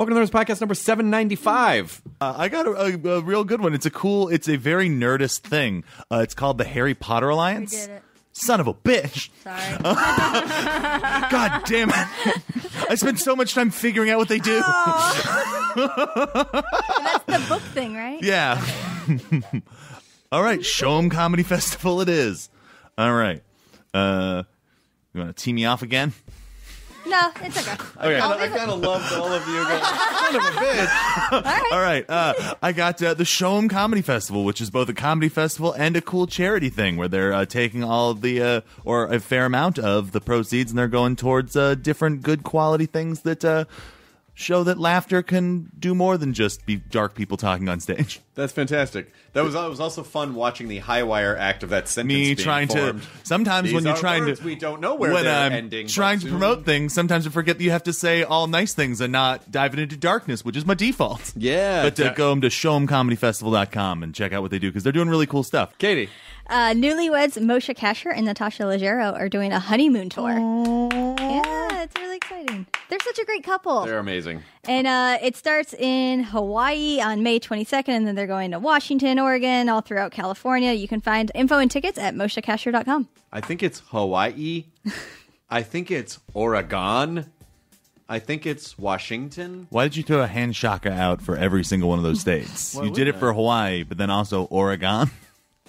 Welcome to Nerdist Podcast number 795. I got a real good one. It's a very Nerdist thing. It's called the Harry Potter Alliance. We did it. Son of a bitch. Sorry. God damn it. I spent so much time figuring out what they do. That's the book thing, right? Yeah. All right. Show 'em Comedy Festival it is. All right. You want to tee me off again? No, it's okay. I kind of loved all of you guys. Son of a bitch. All right. I got the Show 'em Comedy Festival, which is both a comedy festival and a cool charity thing where they're taking all of the, or a fair amount of the proceeds, and they're going towards different good quality things that show that laughter can do more than just be dark people talking on stage. That's fantastic. It was also fun watching the high wire act of that sentence Me being trying formed. to sometimes These when you're are trying words to we don't know where when they're I'm ending. trying but to soon- promote things, sometimes I forget that you have to say all nice things and not diving into darkness, which is my default. Yeah. But go to showemcomedyfestival.com and check out what they do because they're doing really cool stuff. Katie. Newlyweds Moshe Kasher and Natasha Leggero are doing a honeymoon tour. Yeah, it's really exciting. They're such a great couple. They're amazing. And it starts in Hawaii on May 22nd, and then they're going to Washington, Oregon, all throughout California. You can find info and tickets at moshekasher.com. I think it's Hawaii. I think it's Oregon. I think it's Washington. Why did you throw a hand shaka out for every single one of those states? You did it for Hawaii, but then also Oregon.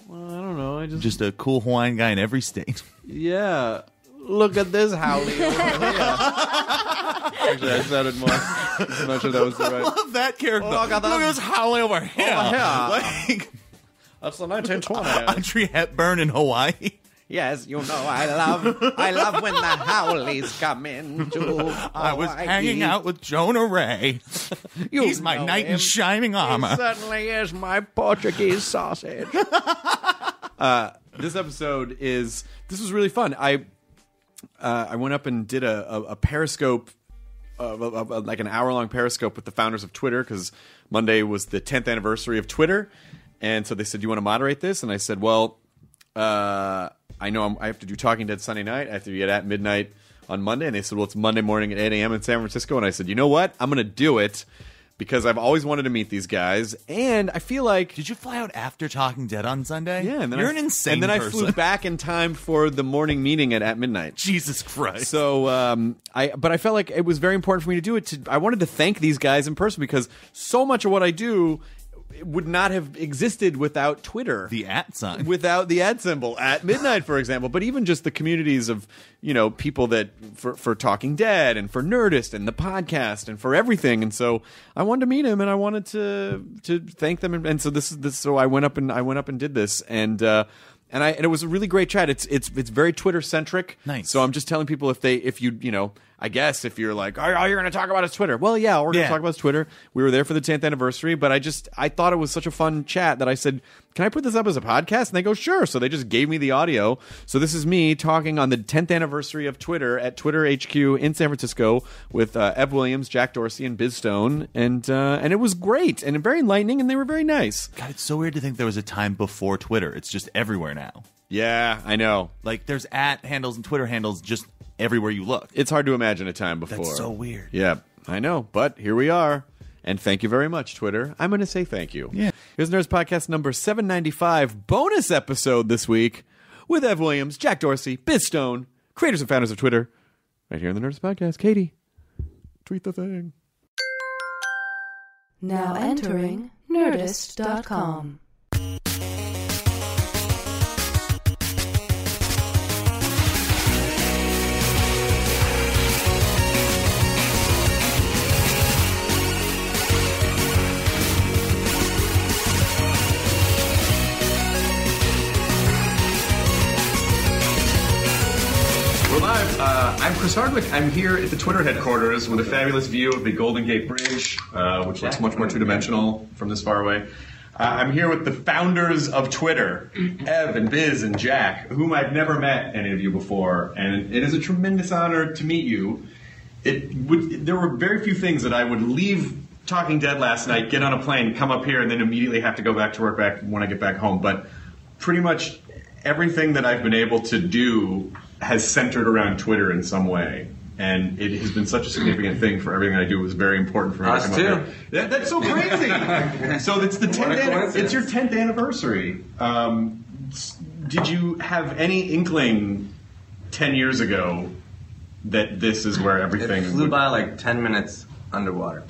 Well, I don't know. Just a cool Hawaiian guy in every state. Yeah. Look at this howly over here. Actually, I sounded more. I'm not sure that was the right. I love that character. Oh, look at that. Look at this howling over here. Like That's the 1920s. Audrey Hepburn in Hawaii. Yes, you know I love when the howlies come into I was hanging out with Jonah Ray. He's my knight in shining armor. He certainly is my Portuguese sausage. This episode this was really fun. I went up and did a Periscope, like an hour-long Periscope with the founders of Twitter, because Monday was the 10th anniversary of Twitter. And so they said, "You want to moderate this?" And I said, well, I know I have to do Talking Dead Sunday night. I have to be at midnight on Monday. And they said, well, it's Monday morning at 8 a.m. in San Francisco. And I said, you know what? I'm going to do it because I've always wanted to meet these guys. And I feel like... Did you fly out after Talking Dead on Sunday? Yeah. And then You're an insane And then person. I flew back in time for the morning meeting at midnight. Jesus Christ. So, but I felt like it was very important for me to do it. I wanted to thank these guys in person because so much of what I do would not have existed without Twitter. The @ sign. Without the @ symbol at midnight, for example. But even just the communities of, people that for Talking Dead and for Nerdist and the podcast and for everything. And so I wanted to meet him and I wanted to thank them. And so so I went up and did this. And it was a really great chat. It's very Twitter centric. Nice. So I'm just telling people if if you're like, all you're going to talk about is Twitter. Well, yeah, we're going to talk about Twitter. We were there for the 10th anniversary, but I thought it was such a fun chat that I said, can I put this up as a podcast? And they go, sure. So they just gave me the audio. So this is me talking on the 10th anniversary of Twitter at Twitter HQ in San Francisco with Ev Williams, Jack Dorsey, and Biz Stone. And it was great and very enlightening, and they were very nice. God, it's so weird to think there was a time before Twitter. It's just everywhere now. Yeah, I know. Like, there's @ handles and Twitter handles just everywhere you look. It's hard to imagine a time before. That's so weird. Yeah, I know. But here we are. And thank you very much, Twitter. I'm going to say thank you. Yeah. Here's Nerdist Podcast number 795, bonus episode this week with Ev Williams, Jack Dorsey, Biz Stone, creators and founders of Twitter. Right here on the Nerdist Podcast. Katie, tweet the thing. Now entering Nerdist.com. We're live. I'm Chris Hardwick. I'm here at the Twitter headquarters with a fabulous view of the Golden Gate Bridge, which looks much more two-dimensional from this far away. I'm here with the founders of Twitter, Ev and Biz and Jack, whom I've never met any of you before, and it is a tremendous honor to meet you. There were very few things that I would leave Talking Dead last night, get on a plane, come up here, and then immediately have to go back to work when I get back home. But pretty much everything that I've been able to do has centered around Twitter in some way. and it has been such a significant thing for everything I do. It was very important for me. Us too. That's so crazy. So it's the 10th. It's your 10th anniversary. Did you have any inkling 10 years ago that this is where everything It flew by like 10 minutes underwater.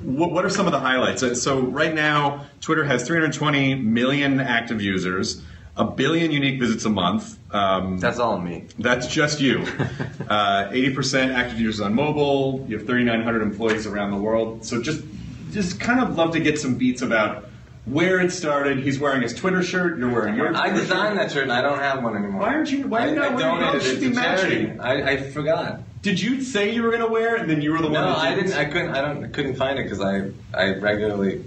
What are some of the highlights? So right now, Twitter has 320 million active users, 1 billion unique visits a month. That's all me. That's just you. 80% active users on mobile. You have 3,900 employees around the world. So just kind of love to get some beats about where it started. He's wearing his Twitter shirt. You're wearing your Twitter I designed that shirt and I don't have one anymore. Why are you not wearing it? Donated it to charity. I forgot. Did you say you were going to wear it and then you were the one No, that I didn't? didn't. I couldn't find it because I regularly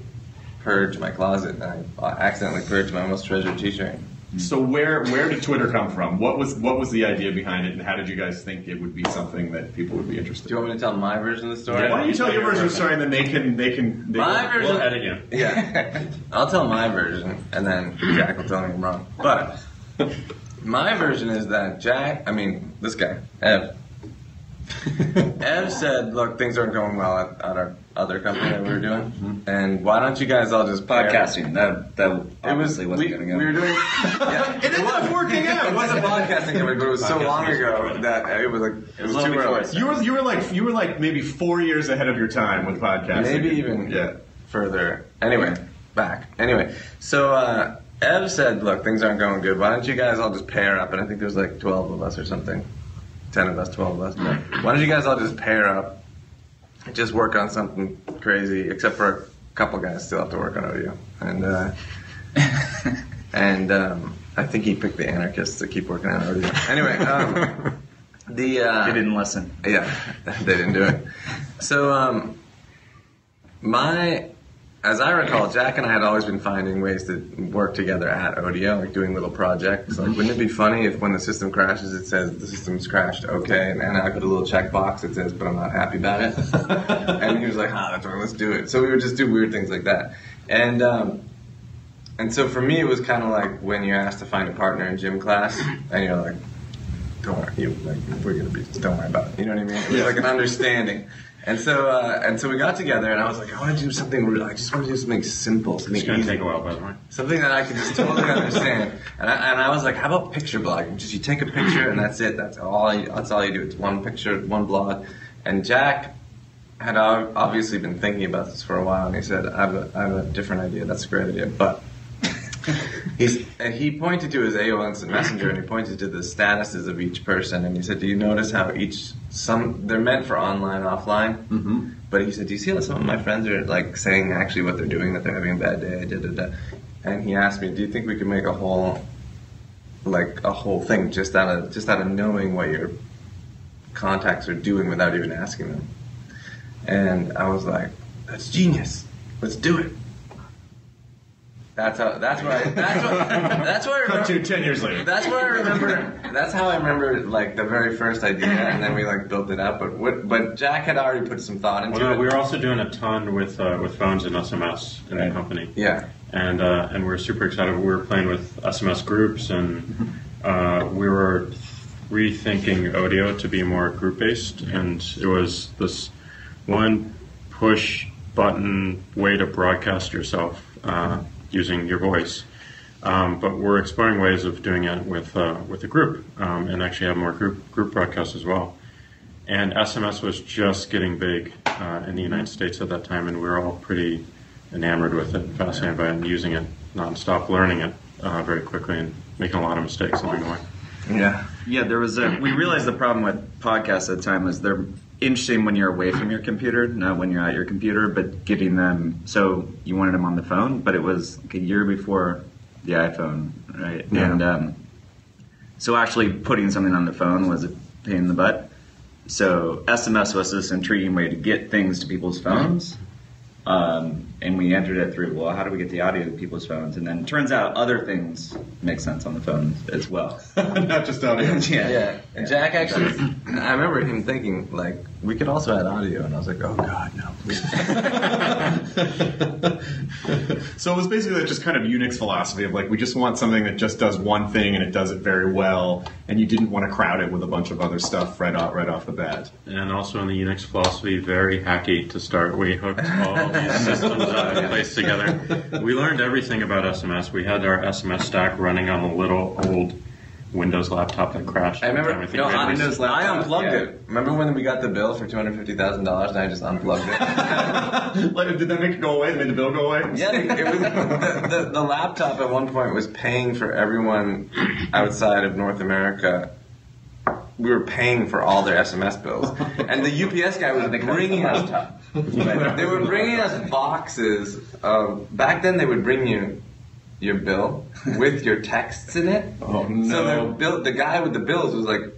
purge my closet and I accidentally purged my most treasured T-shirt. So where did Twitter come from? What was the idea behind it, and how did you guys think it would be something that people would be interested in? Do you want me to tell my version of the story? Yeah, why don't you tell your version of the story, and then they can My version. We'll edit you. Yeah, I'll tell my version, and then Jack will tell me I'm wrong. But my version is that this guy, Ev. Ev said, "Look, things aren't going well at our other company that we were doing, and why don't you guys all just Podcasting. That obviously wasn't going to go. We were doing. Yeah, It ended up working out. It was a podcasting company, but it was so long ago that it was too early. You were like maybe 4 years ahead of your time with podcasting. Maybe even further. Anyway, so Ev said, "Look, things aren't going good. Why don't you guys all just pair up?" And I think there's like 12 of us or something. 10 of us, 12 of us. Why don't you guys all just pair up, just work on something crazy, except for a couple guys still have to work on audio. And I think he picked the anarchists to keep working on audio. Anyway, they didn't listen. Yeah, they didn't do it. So as I recall, Jack and I had always been finding ways to work together at Odeo, like doing little projects. Like, wouldn't it be funny if when the system crashes, it says the system's crashed, okay, and I put a little checkbox that says, but I'm not happy about it. And he was like, that's right, let's do it. So we would just do weird things like that. And so for me, it was kind of like when you're asked to find a partner in gym class, and you're like, don't worry, don't worry about it. You know what I mean? It was like an understanding. And so we got together, and I was like, I want to do something real. I just want to do something simple, something It's going to easy. take a while, by the way. Something that I could just totally understand. And I was like, how about picture blogging? Just you take a picture, and that's it. That's all you do. It's one picture, one blog. And Jack had obviously been thinking about this for a while, and he said, I have a different idea. That's a great idea, but... he pointed to his AOL Instant Messenger, and he pointed to the statuses of each person, and he said, do you notice how they're meant for online, offline, but he said, do you see how some of my friends are like saying actually what they're doing, that they're having a bad day, and he asked me, do you think we could make a whole thing just out of knowing what your contacts are doing without even asking them? And I was like, that's genius, let's do it. That's what I remember. Cut to 10 years later. That's what I remember. That's how I remember like the very first idea, and then we like built it up. But Jack had already put some thought into it. We were also doing a ton with phones and SMS in the company. Yeah. And we were super excited. We were playing with SMS groups, and we were rethinking Odeo to be more group based, and it was this one push button way to broadcast yourself. Using your voice, but we're exploring ways of doing it with a group, and actually have more group broadcasts as well. And SMS was just getting big in the United States at that time, and we were all pretty enamored with it, fascinated by it, and using it nonstop, learning it very quickly, and making a lot of mistakes along the way. Yeah. There was we realized the problem with podcasts at the time was they're interesting when you're away from your computer, not when you're at your computer, but getting them, so you wanted them on the phone, but it was like a year before the iPhone, right? Yeah. And so actually putting something on the phone was a pain in the butt. So SMS was this intriguing way to get things to people's phones. And we entered it through, well, how do we get the audio to people's phones? And then it turns out other things make sense on the phone as well. Not just audio. Yeah. And Jack actually, I remember him thinking, like, we could also add audio, and I was like, oh god, no, please. So it was basically just kind of Unix philosophy of like, we just want something that just does one thing and it does it very well, and you didn't want to crowd it with a bunch of other stuff right off the bat. And also in the Unix philosophy, very hacky to start. We hooked all these systems up and placed together. We learned everything about SMS. We had our SMS stack running on a little old Windows laptop that crashed. I remember, Windows laptop, I unplugged it. Remember when we got the bill for $250,000 and I just unplugged it? Like, did that make it go away? Did the bill go away? Yeah, it was, the laptop at one point was paying for everyone outside of North America. We were paying for all their SMS bills. And the UPS guy was bringing us... They were bringing us boxes of... Back then they would bring you your bill with your texts in it. Oh, no. So the guy with the bills was like,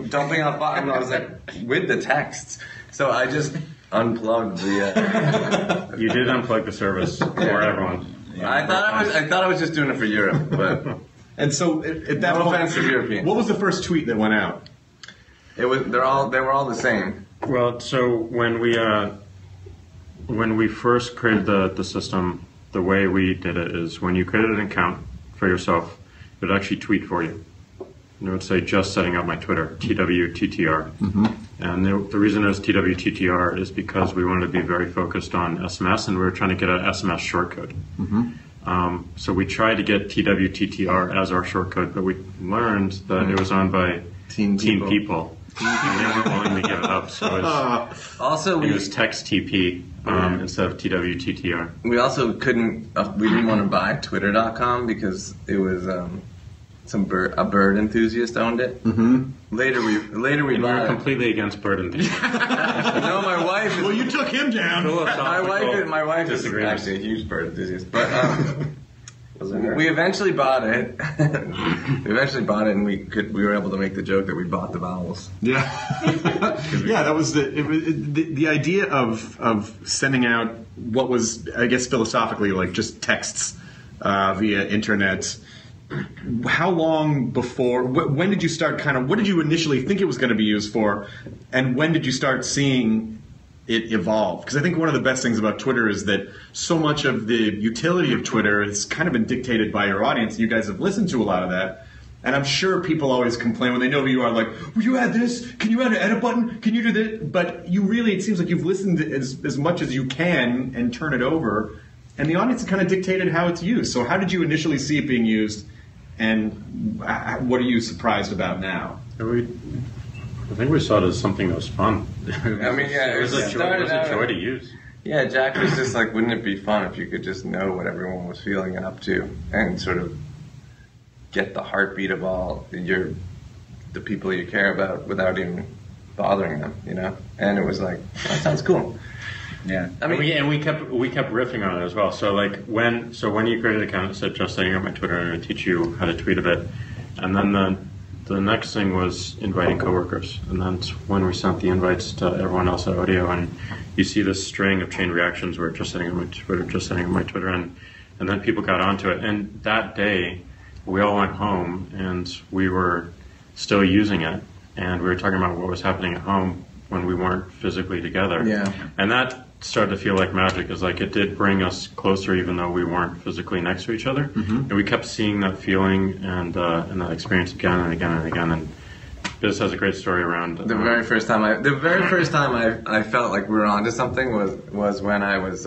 dumping off boxes. And I was like, with the texts. So I just unplugged the... You did unplug the service for everyone. I thought I was just doing it for Europe, but... And so at that No point, offense to Europeans. what was the first tweet that went out? They were all the same. Well, so when we first created the system, the way we did it is when you created an account for yourself, it would actually tweet for you. And it would say, just setting up my Twitter, TWTTR. Mm-hmm. And the reason it was TWTTR is because we wanted to be very focused on SMS, and we were trying to get an SMS shortcode. Mm-hmm. So we tried to get TWTTR as our shortcode, but we learned that it was owned by Teen People. And they weren't willing to give it up, so it was TextTP instead of TWTTR. We also couldn't. We didn't want to buy Twitter.com because it was a bird enthusiast owned it. Mm-hmm. Later we were completely against bird enthusiasts. No, my wife. Well, you took him down. My wife is actually a huge bird enthusiast, but. We eventually bought it. And we were able to make the joke that we bought the vowels. Yeah, yeah. That was the idea of sending out what was, I guess, philosophically like just texts via internet. How long before? When did you start? What did you initially think it was going to be used for, and when did you start seeing it evolved? Because I think one of the best things about Twitter is that so much of the utility of Twitter has kind of been dictated by your audience. You guys have listened to a lot of that. And I'm sure people always complain when they know who you are, like, will you add this? Can you add an edit button? Can you do this? But you really, it seems like you've listened as much as you can and turn it over. And the audience has kind of dictated how it's used. So how did you initially see it being used? And what are you surprised about now? I think we saw it as something that was fun. I mean, yeah, it was a joy to use. Yeah, Jack was just like, wouldn't it be fun if you could just know what everyone was feeling and up to, and sort of get the heartbeat of all the people you care about without even bothering them, you know? And it was like, that sounds cool. Yeah, I mean, we kept riffing on it as well. So like when you created an account, it said just setting up my Twitter, and I teach you how to tweet a bit, and then the next thing was inviting coworkers, and that's when we sent the invites to everyone else at Audio, and you see this string of chain reactions where just setting up my Twitter, and then people got onto it, and that day we all went home and we were still using it, and we were talking about what was happening at home when we weren't physically together. Yeah. And that started to feel like magic. It's like it did bring us closer even though we weren't physically next to each other. Mm-hmm. And we kept seeing that feeling and that experience again and again and again. And Biz has a great story around the very first time I felt like we were onto something was when I was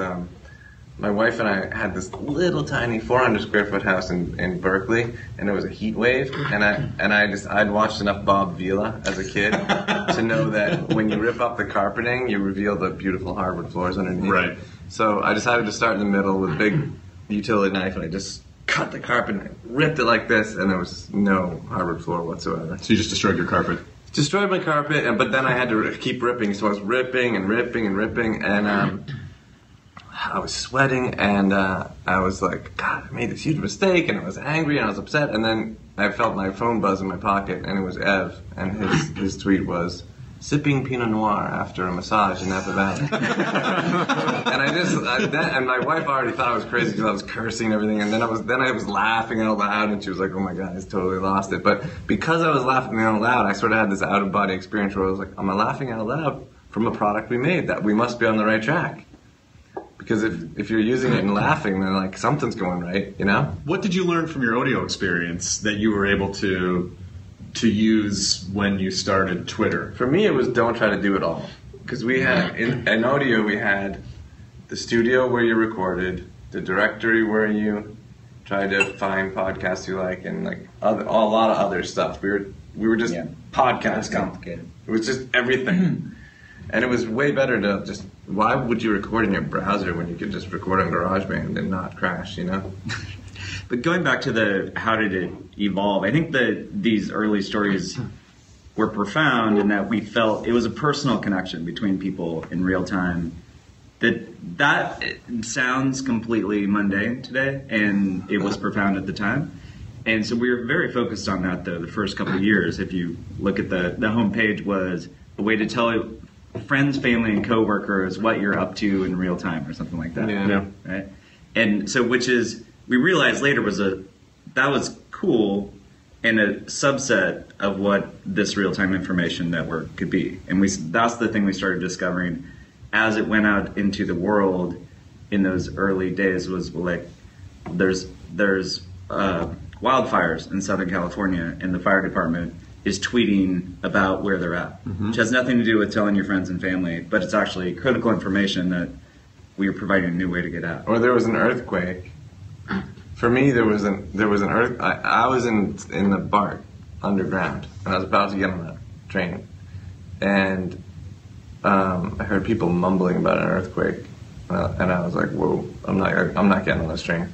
my wife and I had this little tiny 400 square foot house in Berkeley, and it was a heat wave, and I'd watched enough Bob Vila as a kid to know that when you rip up the carpeting, you reveal the beautiful hardwood floors underneath. Right. So I decided to start in the middle with a big utility knife, and I just cut the carpet and I ripped it like this, and there was no hardwood floor whatsoever. So you just destroyed your carpet? Destroyed my carpet, but then I had to keep ripping, so I was ripping, and I was sweating, and I was like, God, I made this huge mistake, and I was angry, and I was upset, and then I felt my phone buzz in my pocket, and it was Ev, and his tweet was, sipping Pinot Noir after a massage in Napa Valley. And my wife already thought I was crazy because I was cursing and everything, and then I was laughing out loud, and she was like, oh my God, he's totally lost it. But because I was laughing out loud, I sort of had this out-of-body experience where I was like, am I laughing out loud? from a product we made that we must be on the right track. Because if you're using it and laughing, then like something's going right, you know? What did you learn from your audio experience that you were able to use when you started Twitter? For me, it was don't try to do it all. Because we had, in audio, we had the studio where you recorded, the directory where you tried to find podcasts you like, and like a lot of other stuff. We were just podcasting. It's complicated. It was just everything. And it was way better to just, why would you record in your browser when you could just record on GarageBand and not crash, you know? But going back to the how did it evolve, I think that these early stories were profound in that we felt it was a personal connection between people in real time. That sounds completely mundane today, and it was profound at the time. And so we were very focused on that, though, the first couple of years. If you look at the homepage was a way to tell friends, family, and coworkers what you're up to in real time or something like that. Yeah. Right? And so we realized later that was cool and a subset of what this real-time information network could be. And that's the thing we started discovering as it went out into the world in those early days was like there's wildfires in Southern California, and the fire department is tweeting about where they're at, which has nothing to do with telling your friends and family, but it's actually critical information that we are providing a new way to get out. Or there was an earthquake. For me, there was an earth. I was in the BART underground, and I was about to get on a train, and I heard people mumbling about an earthquake, and I was like, "Whoa, I'm not getting on this train."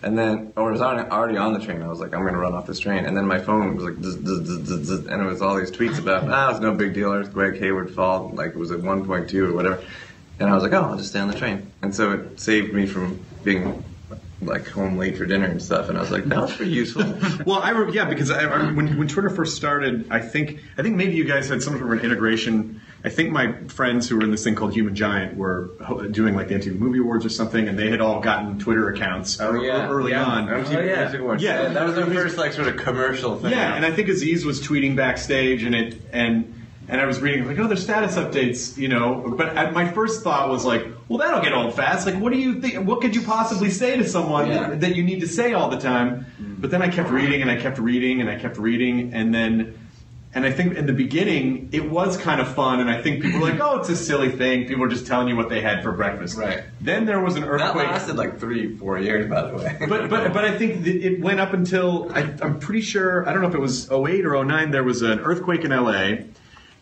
And then, or I was already on the train. I was like, I'm going to run off this train. And then my phone was like, zzz, zzz, zzz, zzz, and it was all these tweets about, it's no big deal, earthquake, Hayward Fault, like it was at 1.2 or whatever. And I was like, I'll just stay on the train. And so it saved me from being like home late for dinner and stuff. And I was like, that was pretty useful. Well, because when Twitter first started, I think maybe you guys had some sort of an integration. I think my friends who were in this thing called Human Giant were doing like the MTV Movie Awards or something, and they had all gotten Twitter accounts early on. MTV Music Awards. Yeah, that was the first like sort of commercial thing. Yeah, and I think Aziz was tweeting backstage, and I was reading like, there's status updates, you know. But my first thought was like, well, that'll get old fast. Like, what do you think? What could you possibly say to someone that you need to say all the time? But then I kept reading, and I kept reading, and I kept reading, and I think in the beginning, it was kind of fun, and I think people were like, it's a silly thing. People were just telling you what they had for breakfast. Right. Then there was an earthquake. That lasted like 3-4 years, by the way. But I think it went up until, I'm pretty sure, I don't know if it was 08 or 09, there was an earthquake in LA,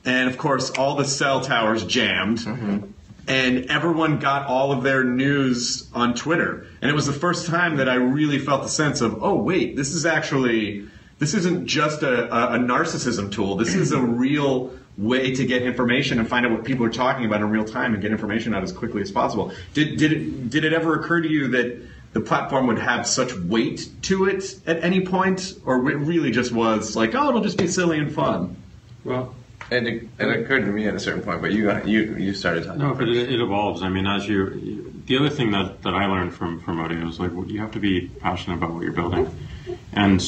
and of course, all the cell towers jammed. Mm-hmm. And everyone got all of their news on Twitter. And it was the first time that I really felt the sense of, this isn't just a narcissism tool. This is a real way to get information and find out what people are talking about in real time and get information out as quickly as possible. Did it ever occur to you that the platform would have such weight to it at any point? Or it really just was like, it'll just be silly and fun? Well, it occurred to me at a certain point, but you started talking. No, but it evolves. I mean, the other thing that I learned from audio is like you have to be passionate about what you're building, and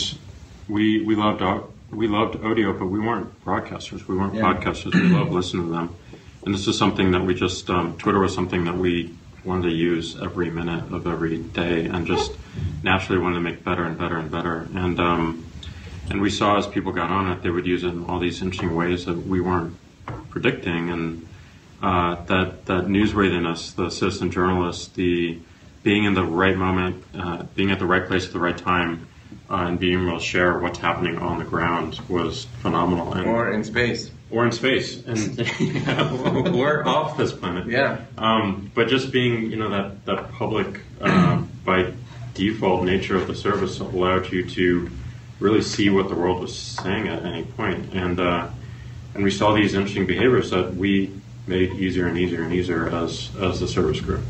we loved audio, but we weren't broadcasters. We weren't podcasters. We loved listening to them, and this is something that we just Twitter was something that we wanted to use every minute of every day, and just naturally wanted to make better and better and better, and we saw as people got on it, they would use it in all these interesting ways that we weren't predicting, and that newsworthiness, the citizen journalist, the being in the right moment, being at the right place at the right time, and being able to share what's happening on the ground was phenomenal. Or in space. And or off this planet. Yeah. But just being, that public, by default nature of the service allowed you to really see what the world was saying at any point. And we saw these interesting behaviors that we made easier and easier and easier as the service grew.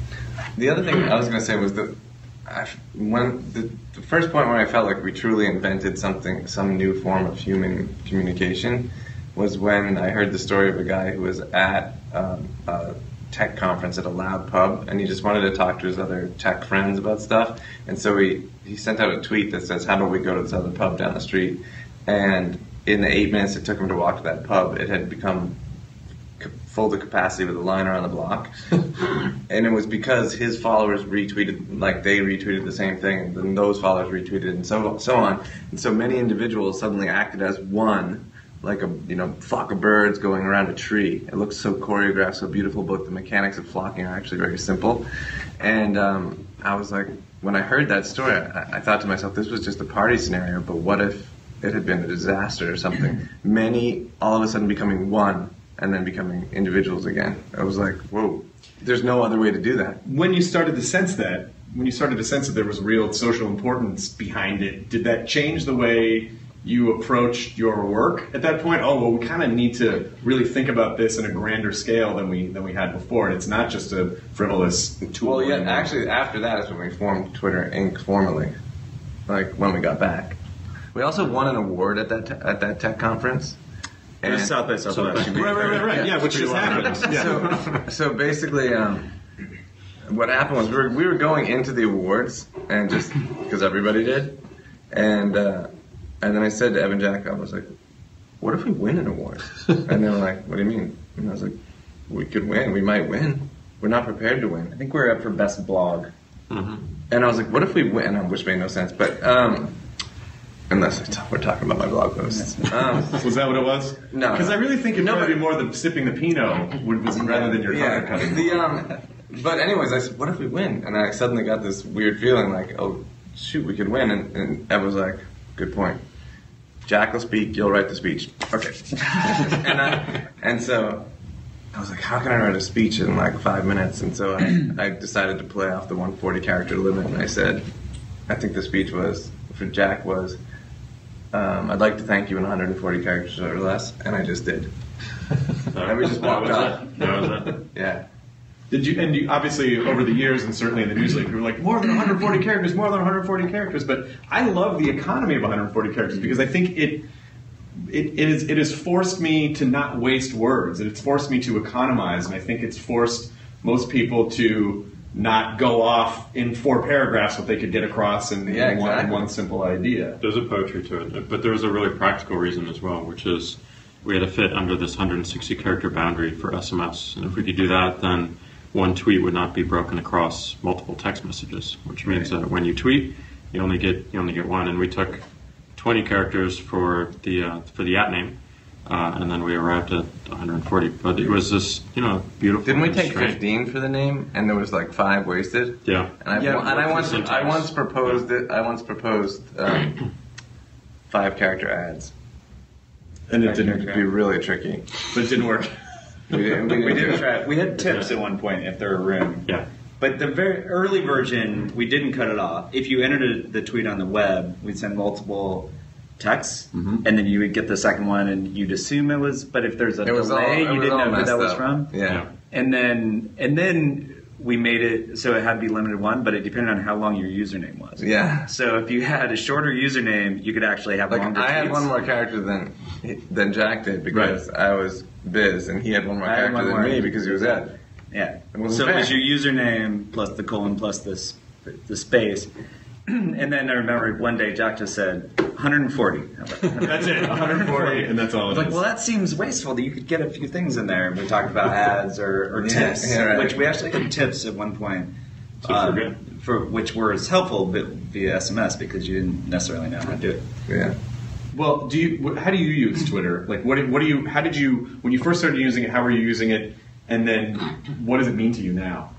The other thing I was going to say was that when the first point when I felt like we truly invented some new form of human communication was when I heard the story of a guy who was at a tech conference at a loud pub, and he just wanted to talk to his other tech friends about stuff, and so he sent out a tweet that says, how about we go to this other pub down the street? And in the 8 minutes it took him to walk to that pub, it had become full to capacity with a liner on the block. And it was because his followers retweeted, like they retweeted the same thing, and then those followers retweeted, and so on. And so many individuals suddenly acted as one, like a flock of birds going around a tree. It looks so choreographed, so beautiful, but the mechanics of flocking are actually very simple. And I was like, when I heard that story, I thought to myself, this was just a party scenario, but what if it had been a disaster or something? Many all of a sudden becoming one and then becoming individuals again. I was like, whoa, there's no other way to do that. When you started to sense that there was real social importance behind it, did that change the way you approached your work at that point? Oh, well, we kind of need to really think about this in a grander scale than we had before. And it's not just a frivolous tool. Well, yeah, actually, after that is when we formed Twitter Inc. formally, like when we got back. We also won an award at that tech conference. It was South by Southwest. Right. Yeah, which just happened. Yeah. So basically, what happened was we were going into the awards, and just because everybody did, and then I said to Evan Jack, I was like, what if we win an award? And they were like, what do you mean? And I was like, we could win. We might win. We're not prepared to win. I think we're up for best blog. Mm-hmm. And I was like, what if we win? Which made no sense. But unless we're talking about my blog posts. Was that what it was? No. Because I really think it'd probably be more the sipping the Pinot rather than your color cutting. But anyways, I said, what if we win? And I suddenly got this weird feeling like, oh, shoot, we could win. And Evan was like, good point. Jack will speak, you'll write the speech. Okay. and so I was like, how can I write a speech in like 5 minutes? And so I decided to play off the 140 character limit, and I said, I think the speech for Jack was, I'd like to thank you in 140 characters or less, and I just did. And we just walked off. That was it. Yeah. Did you? And you, obviously, over the years, and certainly in the newsletter, people were like, more than 140 characters, more than 140 characters. But I love the economy of 140 characters because I think it has forced me to not waste words, and it's forced me to economize, and I think it's forced most people to not go off in 4 paragraphs what they could get across in one simple idea. There's a poetry to it, but there's a really practical reason as well, which is we had to fit under this 160 character boundary for SMS, and if we could do that, then one tweet would not be broken across multiple text messages, which means that when you tweet, you only get one. And we took 20 characters for the at name, and then we arrived at 140. But it was this beautiful. Didn't we take 15 for the name, and there was like 5 wasted? Yeah. And I once proposed 5 character ads, and it didn't be really tricky, but it didn't work. We didn't try it. We had tips at one point if there were room. Yeah. But the very early version, we didn't cut it off. If you entered the tweet on the web, we'd send multiple texts, and then you would get the second one, and you'd assume it was. But if there's a delay, you didn't know who that was from. Yeah. And then we made it so it had to be limited one, but it depended on how long your username was. Yeah. So if you had a shorter username, you could actually have longer tweets. I had one more character than Jack did because I was Biz, and he had one more character than me because he was Ed. Yeah. So it was your username plus the colon plus the space. And then I remember one day Jack just said 140. That's it, 140, and that's all it is. Like, well, that seems wasteful. You could get a few things in there. And we talked about ads or tips, which we actually had tips at one point, for which was helpful via SMS because you didn't necessarily know how to do it. Yeah. Well, how do you use Twitter? Like, how did you, when you first started using it, how were you using it? And then what does it mean to you now?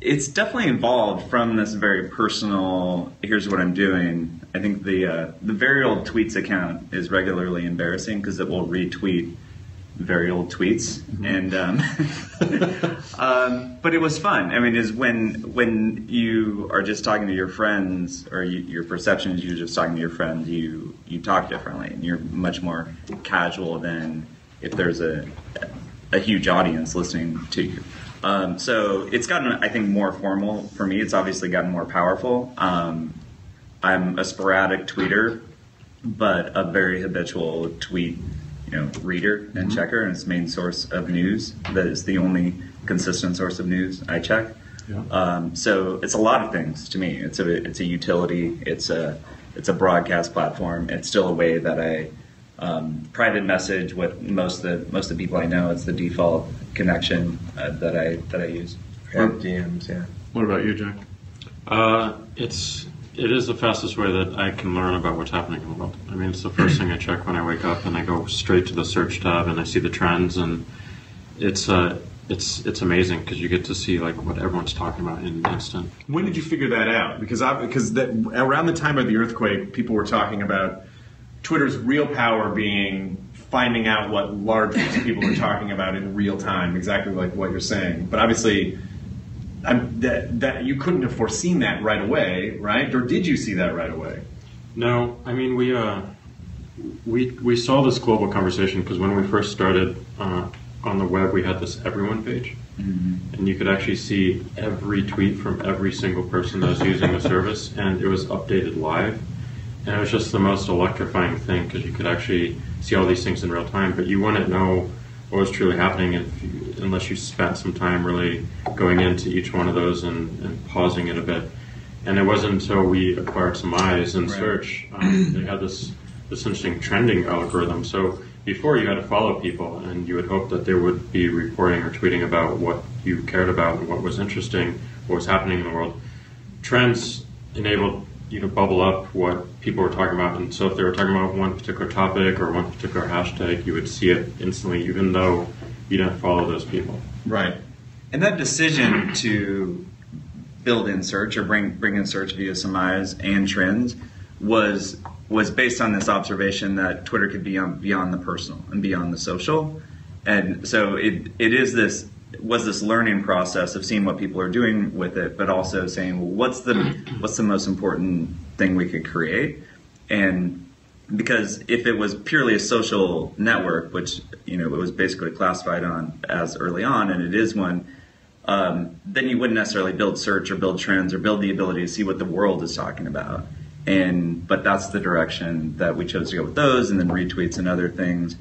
It's definitely evolved from this very personal, here's what I'm doing. I think the very old tweets account is regularly embarrassing because it will retweet very old tweets. And but it was fun. I mean, is when you are just talking to your friends, or your perception is you're just talking to your friends, you talk differently, and you're much more casual than if there's a huge audience listening to you. So it's gotten, I think, more formal for me. It's obviously gotten more powerful. I'm a sporadic tweeter, but a very habitual tweet, reader and checker, and it's the main source of news. That is the only consistent source of news I check. Yeah. So it's a lot of things to me. It's a utility. It's a broadcast platform. It's still a way that private message with most of the people I know. It's the default connection that I use. And DMs, yeah. What about you, Jack? It is the fastest way that I can learn about what's happening in the world. I mean, it's the first thing I check when I wake up, and I go straight to the search tab, and I see the trends, and it's amazing because you get to see like what everyone's talking about in an instant. When did you figure that out? Because around the time of the earthquake, people were talking about Twitter's real power being finding out what large groups of people are talking about in real time, exactly like what you're saying. But obviously, that you couldn't have foreseen that right away, right? Or did you see that right away? No, I mean we saw this global conversation because when we first started on the web, we had this everyone page, and you could actually see every tweet from every single person that was using the service, and it was updated live. And it was just the most electrifying thing because you could actually see all these things in real time, but you wouldn't know what was truly happening unless you spent some time really going into each one of those and pausing it a bit. And it wasn't until we acquired some eyes in search, they had this interesting trending algorithm. So before you had to follow people, and you would hope that they would be reporting or tweeting about what you cared about and what was interesting, what was happening in the world. Trends enabled you to bubble up what people were talking about, and so if they were talking about one particular topic or one particular hashtag, you would see it instantly, even though you didn't follow those people. Right. And that decision to build in search or bring in search via some eyes and trends was based on this observation that Twitter could be beyond the personal and beyond the social. And so it was this learning process of seeing what people are doing with it, but also saying, well, what's the most important thing we could create? And because if it was purely a social network, which it was basically classified on as early on, and it is one, then you wouldn't necessarily build search or build trends or build the ability to see what the world is talking about. But that's the direction that we chose to go with those, and then retweets and other things.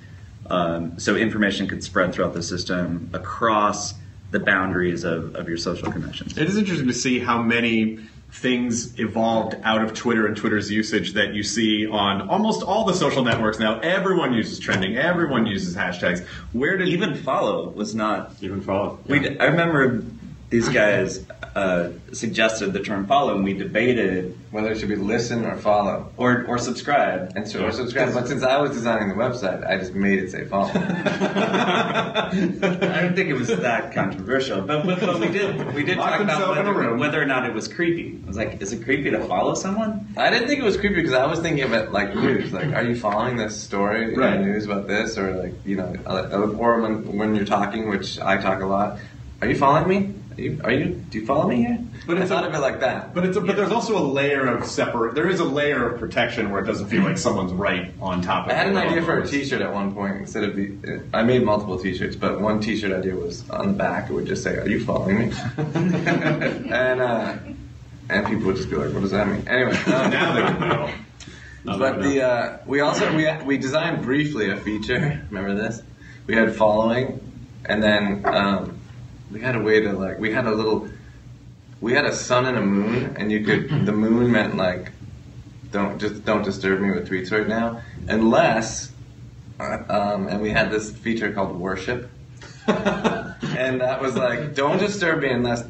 So information could spread throughout the system across the boundaries of your social connections. It is interesting to see how many things evolved out of Twitter and Twitter's usage that you see on almost all the social networks now. Everyone uses trending. Everyone uses hashtags. Where did even follow was not even follow? Yeah. I remember these guys suggested the term follow, and we debated whether it should be listen or follow or subscribe. Or subscribe. But since I was designing the website, I just made it say follow. I don't think it was that controversial, but we did talk about whether or not it was creepy. I was like, is it creepy to follow someone? I didn't think it was creepy because I was thinking of it like news. Like, are you following this story in the news about this, or like or when you're talking, which I talk a lot. Are you following me? Do you follow me here? But I thought of it like that. But there's also a layer of there is a layer of protection where it doesn't feel like someone's right on top of it. I had an idea for a T-shirt at one point. Instead of I made multiple T-shirts, but one T-shirt idea was on the back. It would just say, "Are you following me?" and people would just be like, "What does that mean?" Anyway, now they know. But we designed briefly a feature. Remember this? We had following, and then. We had a way to we had a sun and a moon, and the moon meant like, don't disturb me with tweets right now, unless, and we had this feature called worship, and that was like, don't disturb me unless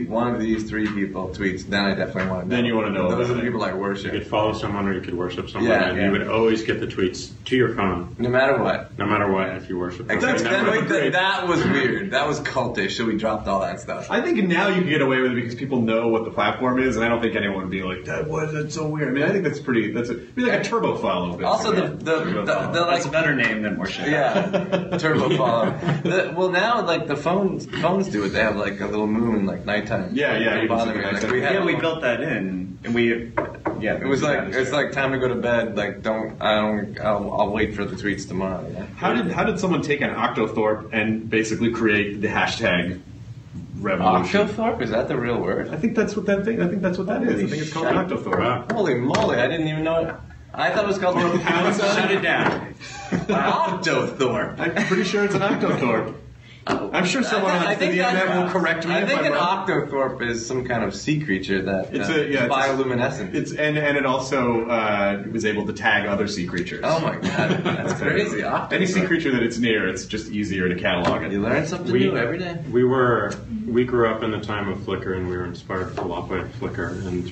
one of these three people tweets, then I definitely want to know. Then you want to know. Those are the people I worship. You could follow someone or you could worship someone, and you would always get the tweets to your phone. No matter what. No matter what, if you worship them. That was weird. That was cultish, so we dropped all that stuff. I think now you can get away with it because people know what the platform is, and I don't think anyone would be like, that's so weird. I mean, I think it'd be like a turbo follow. Basically. Also, that's a better name than worship. Yeah, turbo follow. Well, now, like, the phones do it. They have, like, a little moon, like, nighttime. Yeah. We built that in, and it was like, it's like time to go to bed. Like, I'll wait for the tweets tomorrow. You know? How did someone take an Octothorpe and basically create the hashtag revolution? Octothorpe? Is that the real word? I think that's what that thing. I think that's what that is. I think it's called Octothorpe. Wow. Holy moly! I didn't even know it. I thought it was called Shut it down. Octothorpe. I'm pretty sure it's an Octothorpe. I'm sure someone on the internet will correct me. I think an wrong. octothorpe is some kind of sea creature that It's bioluminescent. And it also was able to tag other sea creatures. Oh my god, that's crazy. Any sea creature that it's near, it's just easier to catalog it. You learn something new every day. We grew up in the time of Flickr, and we were inspired a lot by Flickr, and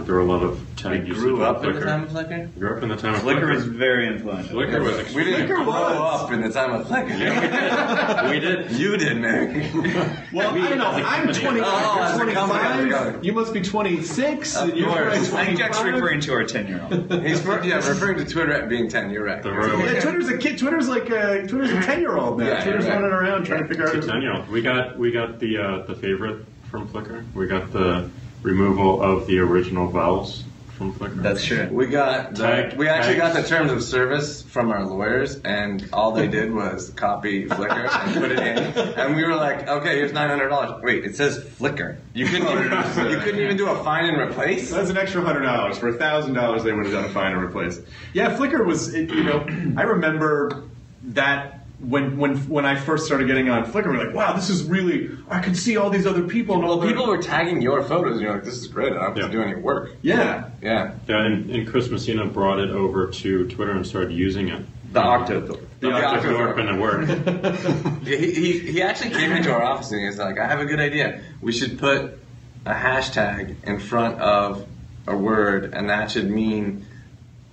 there were a lot of tag usage. Grew up in Flickr. the time of Flickr? Grew up in the time of Flickr. Flickr was very influential. Flickr was We didn't grow up in the time of Flickr. we did. You did, man. Well, I don't know. I'm 20. as a You're company. 25. You must be 26. Of and you're course. probably I think Jack's 25. referring to our 10-year-old. He's referring to Twitter at being 10. You're right. The royal- Yeah, Twitter's a kid. Twitter's a 10-year-old now. Yeah, Twitter's right. running around trying to figure out. It's a 10-year-old. We got the favorite from Flickr. We got the removal of the original vowels from Flickr. That's true. We actually got the terms of service from our lawyers, and all they did was copy Flickr and put it in. And we were like, okay, here's $900. Wait, it says Flickr. You couldn't even do a find and replace? That's an extra $100. For $1,000, they would have done a find and replace. Yeah, Flickr was. I remember that. When I first started getting on Flickr, we were like, wow, this is really, I can see all these other people. And all Well, people were tagging your photos, and you're like, this is great. I don't have to do any work. Yeah. Yeah. Yeah, and Chris Messina brought it over to Twitter and started using it. The octothorpe. The octothorpe, and it worked. He actually came into our office and he was like, I have a good idea. We should put a hashtag in front of a word, and that should mean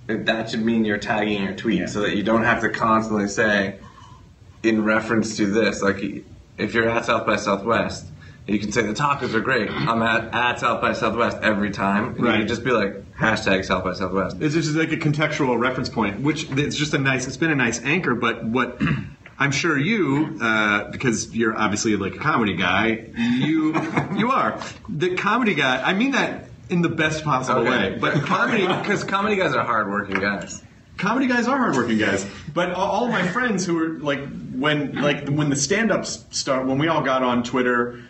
you're tagging your tweet, so that you don't have to constantly say, in reference to this, like if you're at South by Southwest, you can say the tacos are great. I'm at South by Southwest every time. And you can just be like, hashtag South by Southwest. It's just like a contextual reference point, which it's been a nice anchor, but what I'm sure you, because you're obviously like a comedy guy, you are. The comedy guy, I mean that in the best possible way. But because comedy guys are hardworking guys. Comedy guys are hardworking guys, but all of my friends who were when the stand-ups start, when we all got on Twitter,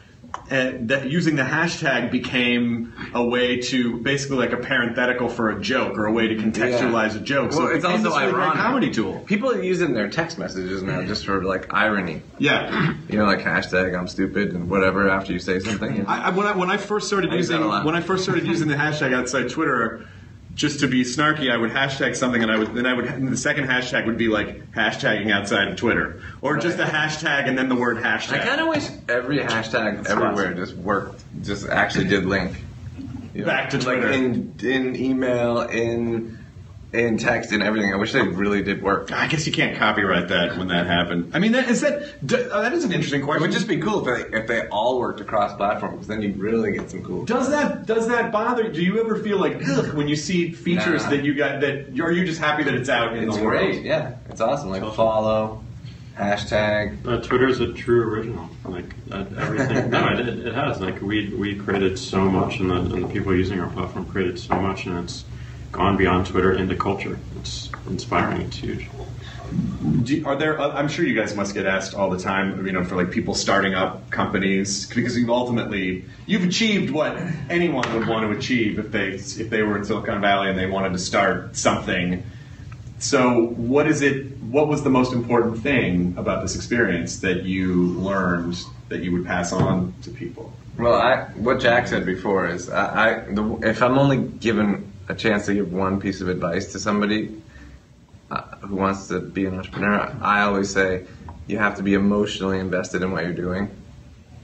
that using the hashtag became a way to basically like a parenthetical for a joke or a way to contextualize a joke. So Well, it's also this really great ironic. comedy tool. People use it in their text messages now just for like irony. Yeah, like hashtag I'm stupid and whatever after you say something. When I first started using the hashtag outside Twitter. Just to be snarky, I would hashtag something, and the second hashtag would be like hashtagging outside of Twitter, or just a hashtag and then the word hashtag. I kind of wish every hashtag everywhere just worked, just actually did link. Back to Twitter. Like in email, in text, in everything. I wish they really did work. I guess you can't copyright that when that happened. I mean, that is an interesting It question. would just be cool if they all worked across platforms. Then you'd really get some cool. Does that bother? Do you ever feel like ugh, when you see features that you got? Are you just happy that it's out in It's the world? great, yeah. It's awesome. Like follow, hashtag. Twitter's a true original. Like everything. No, it has. Like we created so much, and the people using our platform created so much, and it's gone beyond Twitter into culture. It's inspiring. It's huge. I'm sure you guys must get asked all the time, for like people starting up companies, because you've achieved what anyone would want to achieve if they were in Silicon Valley and they wanted to start something. So what was the most important thing about this experience that you learned that you would pass on to people? Well, what Jack said before is, if I'm only given a chance to give one piece of advice to somebody who wants to be an entrepreneur, I always say you have to be emotionally invested in what you're doing,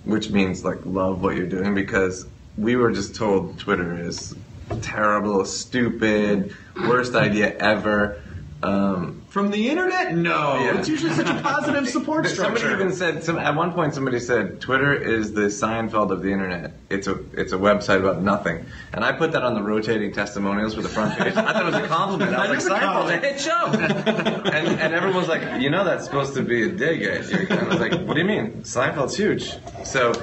which means like love what you're doing, because we were just told Twitter is terrible, stupid, worst idea ever. From the internet? No. Yeah. It's usually such a positive support structure. Somebody even said, at one point somebody said, Twitter is the Seinfeld of the internet. It's a website about nothing. And I put that on the rotating testimonials for the front page. I thought it was a compliment. I was like, Seinfeld's a hit show. and everyone was like, that's supposed to be a dig at you. And I was like, what do you mean? Seinfeld's huge. So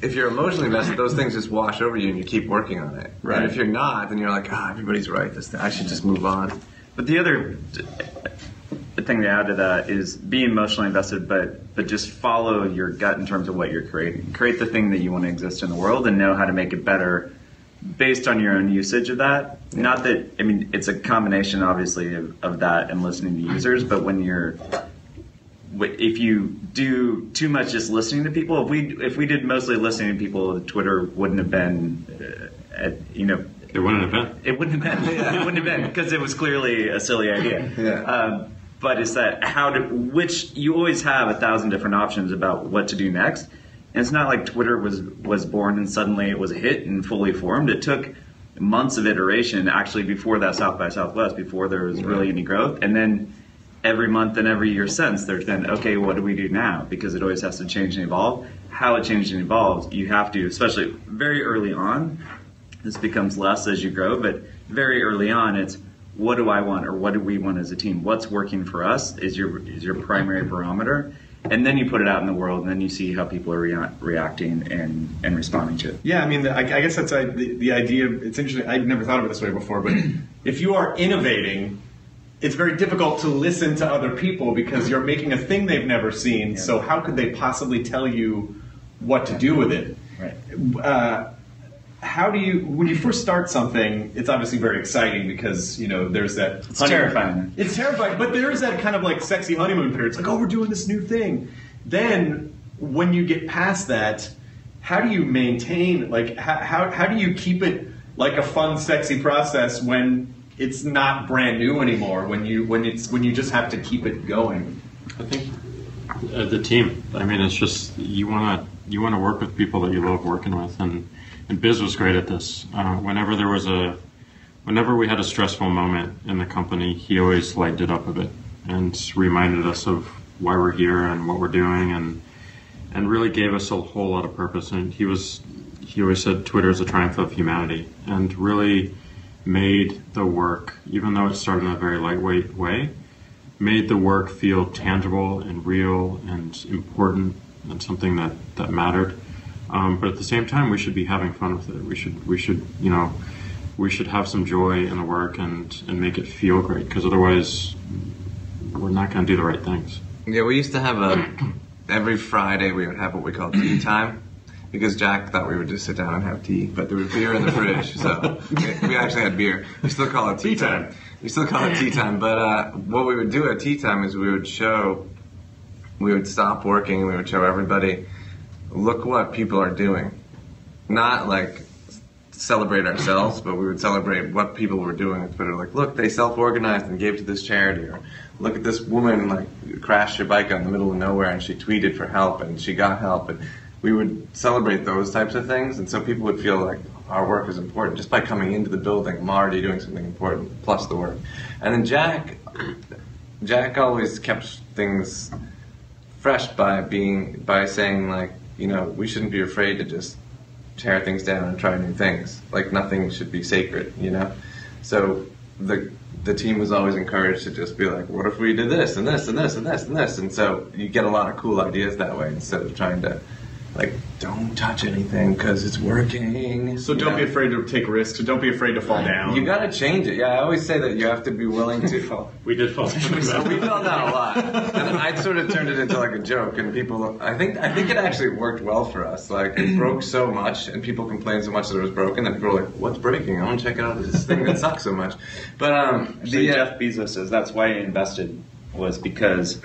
if you're emotionally invested, those things just wash over you and you keep working on it. Right. And if you're not, then you're like, everybody's right. I should just move on. But the other thing to add to that is be emotionally invested, but just follow your gut in terms of what you're creating. Create the thing that you want to exist in the world and know how to make it better based on your own usage of that. Yeah. Not that, it's a combination, obviously, of that and listening to users, but when you're if you do too much just listening to people, if we did mostly listening to people, Twitter wouldn't have been, It wouldn't have been. It wouldn't have been. It wouldn't have been because it was clearly a silly idea. Yeah. But it's that which you always have 1,000 different options about what to do next. And it's not like Twitter was born and suddenly it was a hit and fully formed. It took months of iteration actually before that South by Southwest, before there was really any growth. And then every month and every year since, there's been, okay, what do we do now? Because it always has to change and evolve. How it changes and evolves, you have to, especially very early on, this becomes less as you grow, but very early on, it's what do I want or what do we want as a team? What's working for us is your primary barometer. And then you put it out in the world, and then you see how people are reacting and responding to it. Yeah, I mean, I guess that's the idea. It's interesting. I'd never thought of it this way before, but if you are innovating, it's very difficult to listen to other people because you're making a thing they've never seen. Yeah. So how could they possibly tell you what to do with it? Right. How do you, when you first start something, it's obviously very exciting because, there's that... It's terrifying. It's terrifying, but there is that kind of like sexy honeymoon period. It's like, oh, we're doing this new thing. Then, when you get past that, how do you maintain, like, how do you keep it like a fun, sexy process when it's not brand new anymore, when you just have to keep it going? I think the team. I mean, it's just, you want to work with people that you love working with, and Biz was great at this. Whenever we had a stressful moment in the company, he always lightened it up a bit and reminded us of why we're here and what we're doing, and really gave us a whole lot of purpose. And he always said Twitter is a triumph of humanity, and really made the work, even though it started in a very lightweight way, made the work feel tangible and real and important and something that mattered. But at the same time, we should be having fun with it. We should have some joy in the work and make it feel great, because otherwise we're not going to do the right things. Yeah, we used to have every Friday we would have what we call tea time, because Jack thought we would just sit down and have tea, but there was beer in the fridge, so we actually had beer. We still call it tea time. But what we would do at tea time is we would stop working and we would show everybody, look what people are doing. Not like celebrate ourselves, but we would celebrate what people were doing on Twitter. Like, look, they self-organized and gave to this charity. Or look at this woman, like, crashed her bike out in the middle of nowhere and she tweeted for help and she got help. And we would celebrate those types of things. And so people would feel like our work is important just by coming into the building. I'm already doing something important, plus the work. And then Jack always kept things fresh by saying, like, we shouldn't be afraid to just tear things down and try new things. Like, nothing should be sacred, So the team was always encouraged to just be like, what if we did this and this and this and this and this? And so you get a lot of cool ideas that way instead of trying to, like, don't touch anything because it's working. So don't be afraid to take risks. So don't be afraid to fall down. You got to change it. Yeah, I always say that you have to be willing to fall. We did fall down. We fell down a lot. And I sort of turned it into like a joke. And people, I think it actually worked well for us. Like, it broke so much and people complained so much that it was broken that people were like, what's breaking? I want to check it out. This thing that sucks so much. But Jeff Bezos says that's why he invested, was because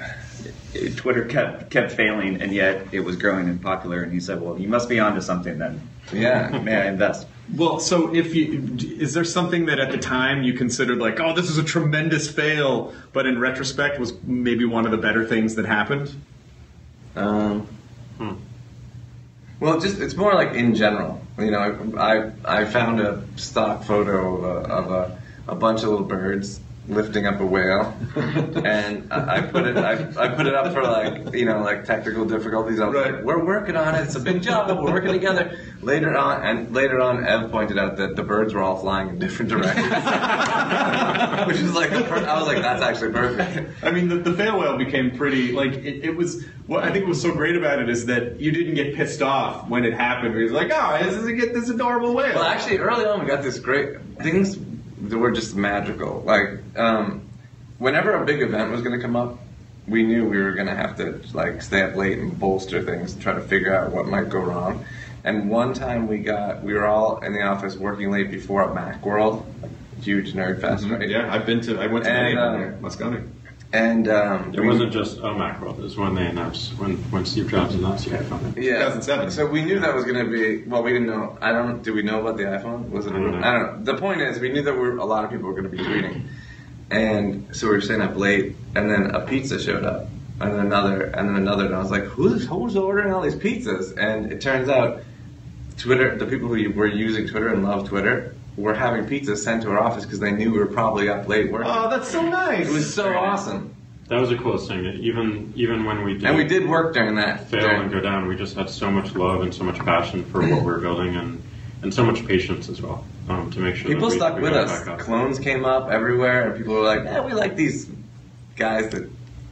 Twitter kept failing, and yet it was growing and popular. And he said, "Well, you must be onto something then." Yeah, may I invest? Well, so is there something that at the time you considered like, oh, this is a tremendous fail, but in retrospect was maybe one of the better things that happened? Well, it's more like in general. I found a stock photo of a bunch of little birds lifting up a whale, and I put it up for like technical difficulties. I was like, we're working on it. It's a big job. We're working together. Later on, Ev pointed out that the birds were all flying in different directions, which is like I was like, that's actually perfect. I mean, the fail whale became pretty like it was. What I think was so great about it is that you didn't get pissed off when it happened. It was like, oh, this adorable whale. Well, actually, early on we got this great things. They were just magical. Like, whenever a big event was going to come up, we knew we were going to have to stay up late and bolster things and try to figure out what might go wrong. And one time we were all in the office working late before at Macworld, huge nerd fest, right? Yeah, I went to many of them. Moscone. And it wasn't just Macworld. It was when they announced when Steve Jobs announced the iPhone. Yeah, 2007. So we knew that was going to be. Well, we didn't know. Did we know about the iPhone? Was it? I don't know. The point is, we knew that a lot of people were going to be tweeting, and so we were staying up late, and then a pizza showed up, and then another, and I was like, who's ordering all these pizzas? And it turns out, Twitter, the people who were using Twitter and love Twitter, were having pizzas sent to our office because they knew we were probably up late working. Oh, that's so nice. It was so awesome. That was the coolest thing. Even when we did, and we did work during that. And go down, we just had so much love and so much passion for what we were building, and so much patience as well to make sure people that stuck we with got us. back up. Clones came up everywhere, and people were like, we like these guys that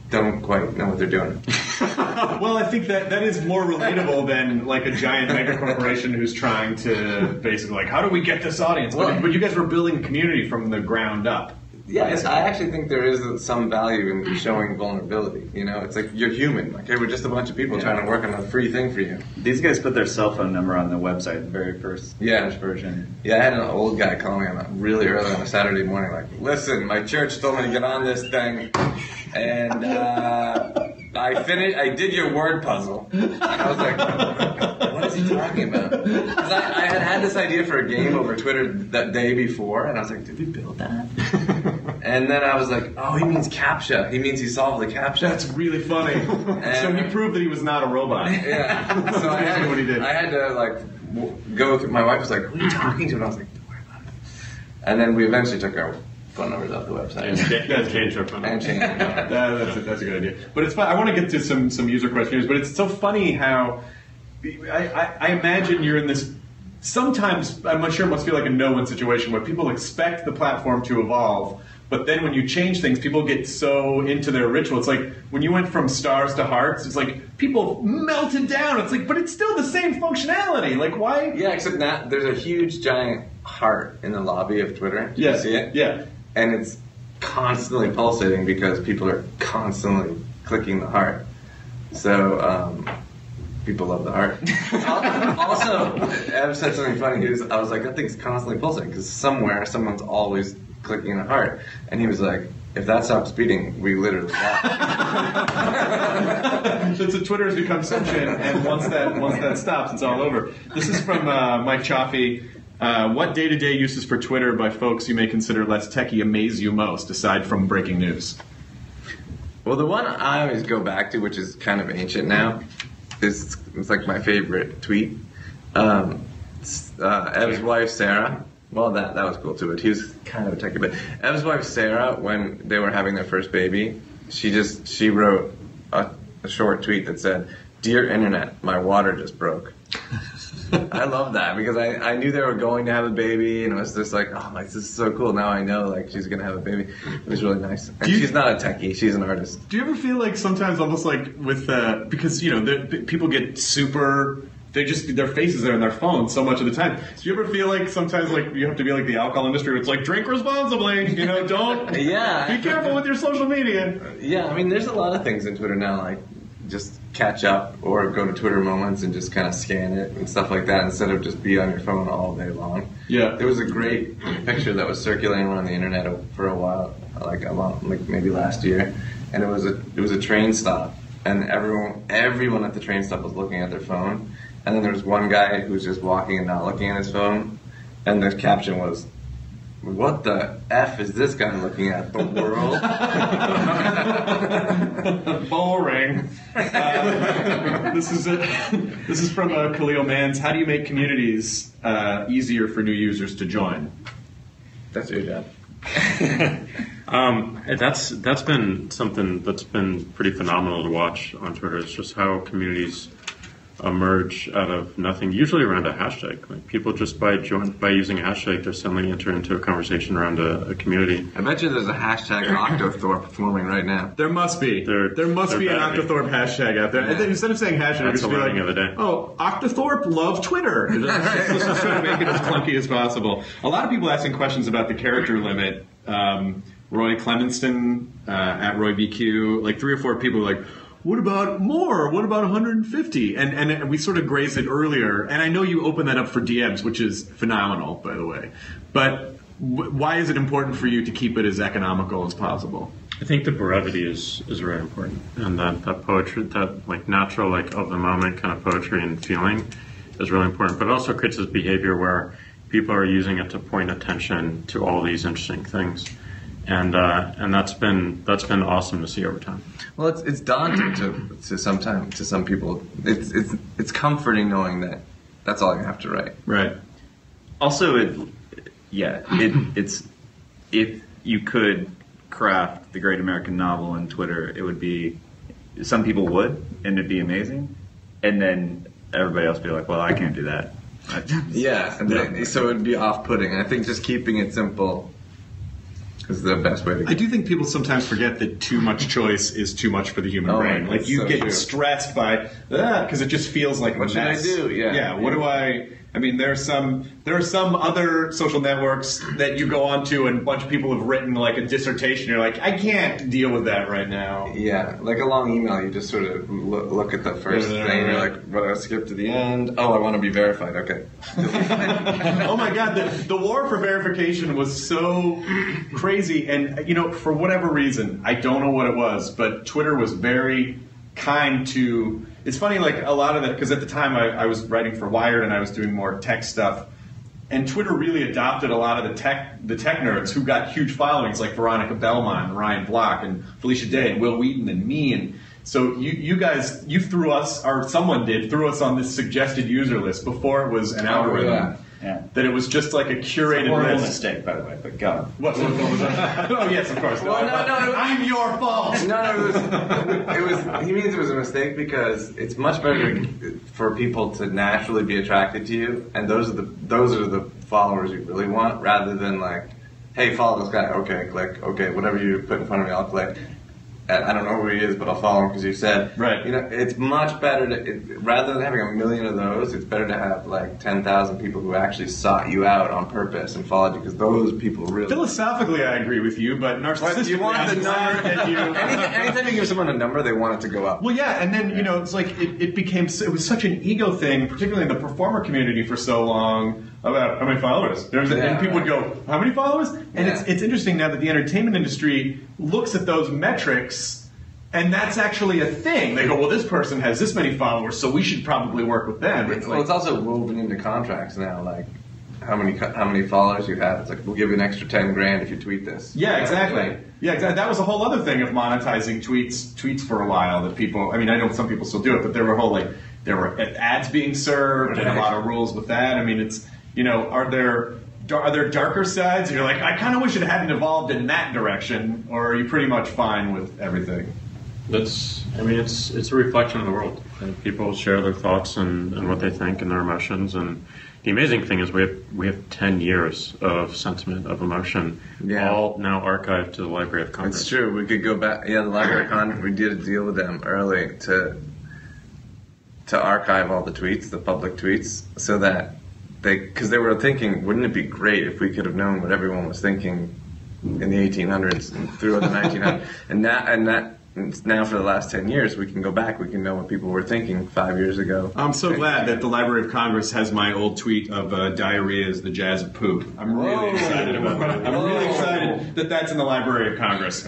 don't quite know what they're doing. Well, I think that is more relatable than like a giant mega corporation who's trying to basically like, how do we get this audience? But you guys were building community from the ground up. Yeah, I actually think there is some value in showing vulnerability. You know, it's like you're human. Like, hey, we're just a bunch of people trying to work on a free thing for you. These guys put their cell phone number on the website, the very first version. Yeah, I had an old guy call me really early on a Saturday morning, like, listen, my church told me to get on this thing, and I did your word puzzle. And I was like, what is he talking about? Because I had this idea for a game over Twitter that day before, and I was like, did we build that? And then I was like, oh, he means CAPTCHA. He means he solved the CAPTCHA. That's really funny. So he proved that he was not a robot. Yeah. So I had to go through. My wife was like, who are you talking to? And I was like, don't worry about it. And then we eventually took our phone numbers off the website. And changed our phone numbers. That's a good idea. But it's fun. I want to get to some user questions, but it's so funny how I imagine you're in this. Sometimes I'm sure it must feel like a no-win situation where people expect the platform to evolve, but then when you change things, people get so into their ritual. It's like when you went from stars to hearts, it's like people melted down. It's like, but it's still the same functionality. Like, why? Yeah, except now there's a huge giant heart in the lobby of Twitter. Do you see it? Yeah. And it's constantly pulsating because people are constantly clicking the heart. So, people love the heart. Also, Ev said something funny. I was like, that thing's constantly pulsating because somewhere someone's always clicking a heart. And he was like, if that stops beating, we literally die. So Twitter has become sentient, and once that stops, it's all over. This is from Mike Chaffee. What day-to-day uses for Twitter by folks you may consider less techie amaze you most, aside from breaking news? Well, the one I always go back to, which is kind of ancient now, it's like my favorite tweet. Ev's wife Sarah. Well, that was cool too, but he was kind of a techie. But Ev's wife Sarah, when they were having their first baby, she wrote a short tweet that said, "Dear Internet, my water just broke." I love that because I knew they were going to have a baby, and it was just like, oh, this is so cool. Now I know she's gonna have a baby. It was really nice. And she's not a techie; she's an artist. Do you ever feel like sometimes almost like with because people get super. Their faces are in their phones so much of the time. Do you ever feel like sometimes like you have to be like the alcohol industry where it's like drink responsibly, don't be careful with your social media. Yeah, I mean there's a lot of things in Twitter now, like just catch up or go to Twitter Moments and just kind of scan it and stuff like that instead of just be on your phone all day long. Yeah. There was a great picture that was circulating around the internet for a while, like maybe last year, and it was a train stop, and everyone at the train stop was looking at their phone. And then there was one guy who was just walking and not looking at his phone, and the caption was, "What the F is this guy looking at? The world?" Boring. This is from Khalil Mans. How do you make communities easier for new users to join? That's your job. That's been something that's been pretty phenomenal to watch on Twitter. It's just how communities emerge out of nothing, usually around a hashtag. Like people just by using a hashtag, they're suddenly enter into a conversation around a community. I bet you there's a hashtag Octothorpe forming right now. There must be. There must be an Octothorpe hashtag out there. Yeah. And then instead of saying hashtag, that's just the be learning of the day. Oh, Octothorpe love Twitter. Let's just try to make it as clunky as possible. A lot of people asking questions about the character limit. Roy Clemenston at RoyBQ, like 3 or 4 people were like, what about more? What about 150? And we sort of grazed it earlier. And I know you open that up for DMs, which is phenomenal, by the way. But why is it important for you to keep it as economical as possible? I think the brevity is really important, and that poetry, that like natural, like of the moment kind of poetry and feeling is really important. But it also creates this behavior where people are using it to point attention to all these interesting things, and that's been awesome to see over time. Well, it's daunting to some people. It's comforting knowing that that's all you have to write. Right. Also, it's if you could craft the great American novel on Twitter, it would be, some people would, and it'd be amazing, and then everybody else would be like, well, I can't do that. Yeah, so it'd be off-putting. And I think just keeping it simple is the best way to go. I do think people sometimes forget that too much choice is too much for the human brain. Like, you get stressed by because it just feels like what should I do? Yeah. What do I mean, there are some other social networks that you go onto and a bunch of people have written like a dissertation. You're like, I can't deal with that right now. Yeah, like a long email, you just sort of look at the first thing. You're like, what do I skip to the end? Oh, I want to be verified. Okay. Oh my God, the war for verification was so crazy. And, for whatever reason, I don't know what it was, but Twitter was very kind to... It's funny, like, a lot of that, because at the time I was writing for Wired and I was doing more tech stuff, and Twitter really adopted a lot of the tech nerds who got huge followings, like Veronica Belmont and Ryan Block and Felicia Day and Will Wheaton and me. And so you guys, you threw us, or someone threw us on this suggested user list before it was an algorithm. Yeah. That it was just like a curated it's a horrible list. mistake, by the way, but go. What was that? Oh, yes, of course. Well, no, I'm your fault. He means it was a mistake because it's much better for people to naturally be attracted to you, and those are the followers you really want, rather than like, hey, follow this guy. Okay, click. Okay, whatever you put in front of me, I'll click. I don't know who he is, but I'll follow him because you said. Right. It's much better rather than having a million of those, it's better to have like 10,000 people who actually sought you out on purpose and followed you, because those people really. Philosophically, I agree with you, but narcissistically, you want the number that you. Anytime you give someone a number, they want it to go up. Well, yeah, and then it's like it was such an ego thing, particularly in the performer community for so long. About how many followers? And people would go, how many followers? And it's interesting now that the entertainment industry looks at those metrics, and that's actually a thing. They go, well, this person has this many followers, so we should probably work with them. It's also woven into contracts now, like how many followers you have. It's like, we'll give you an extra $10,000 if you tweet this. Yeah, exactly. Yeah, exactly. That was a whole other thing of monetizing tweets for a while. That people, I mean, I know some people still do it, but there were ads being served and a lot of rules with that. I mean, it's. Are there darker sides? You're like, I kind of wish it hadn't evolved in that direction, or are you pretty much fine with everything? It's a reflection of the world. And people share their thoughts and what they think and their emotions. And the amazing thing is we have 10 years of sentiment, of emotion, all now archived to the Library of Congress. It's true. We could go back. Yeah, the Library of Congress. We did a deal with them early to archive all the tweets, the public tweets, so that. Because they were thinking, wouldn't it be great if we could have known what everyone was thinking in the 1800s and throughout the 1900s, and now for the last 10 years we can go back, we can know what people were thinking 5 years ago. I'm so glad that the Library of Congress has my old tweet of diarrhea is the jazz of poop. I'm really excited about that. I'm really excited that that's in the Library of Congress.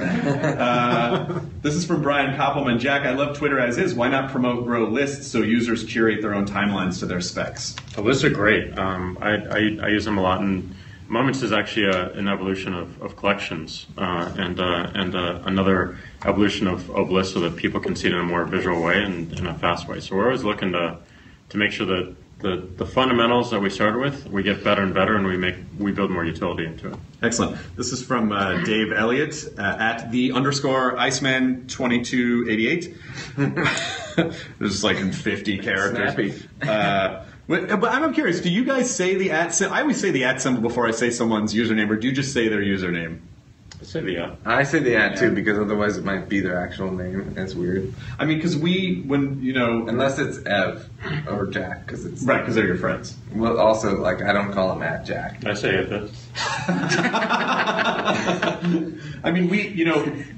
This is from Brian Koppelman. Jack, I love Twitter as is. Why not grow lists so users curate their own timelines to their specs? The lists are great. I use them a lot, and Moments is actually an evolution of collections and another evolution of lists so that people can see it in a more visual way and in a fast way. So we're always looking to make sure that the fundamentals that we started with, we get better and better, and we build more utility into it. Excellent. This is from Dave Elliott at @_Iceman2288. This is like in 50 characters. Snappy. But I'm curious, do you guys say the @ symbol? I always say the @ symbol before I say someone's username, or do you just say their username? I say the @ I say the @ too, because otherwise it might be their actual name, and it's weird. I mean, because unless it's Ev or Jack, because it's right, because they're your friends. Well, also, like, I don't call him @Jack. I say it. I mean,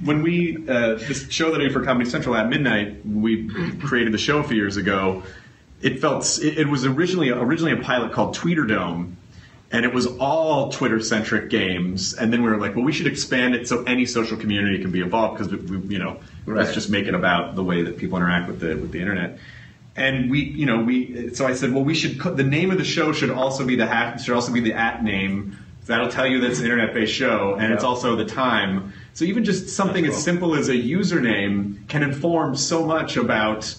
when we this show that I do for Comedy Central at midnight, we created the show a few years ago. It was originally a pilot called Tweeterdome, and it was all Twitter-centric games. And then we were like, well, we should expand it so any social community can be involved, because let's just make it about the way that people interact with the internet. And so I said, well, the name of the show should also be the @ name. That'll tell you that it's an internet-based show, and it's also the time. So even just something as simple as a username can inform so much about,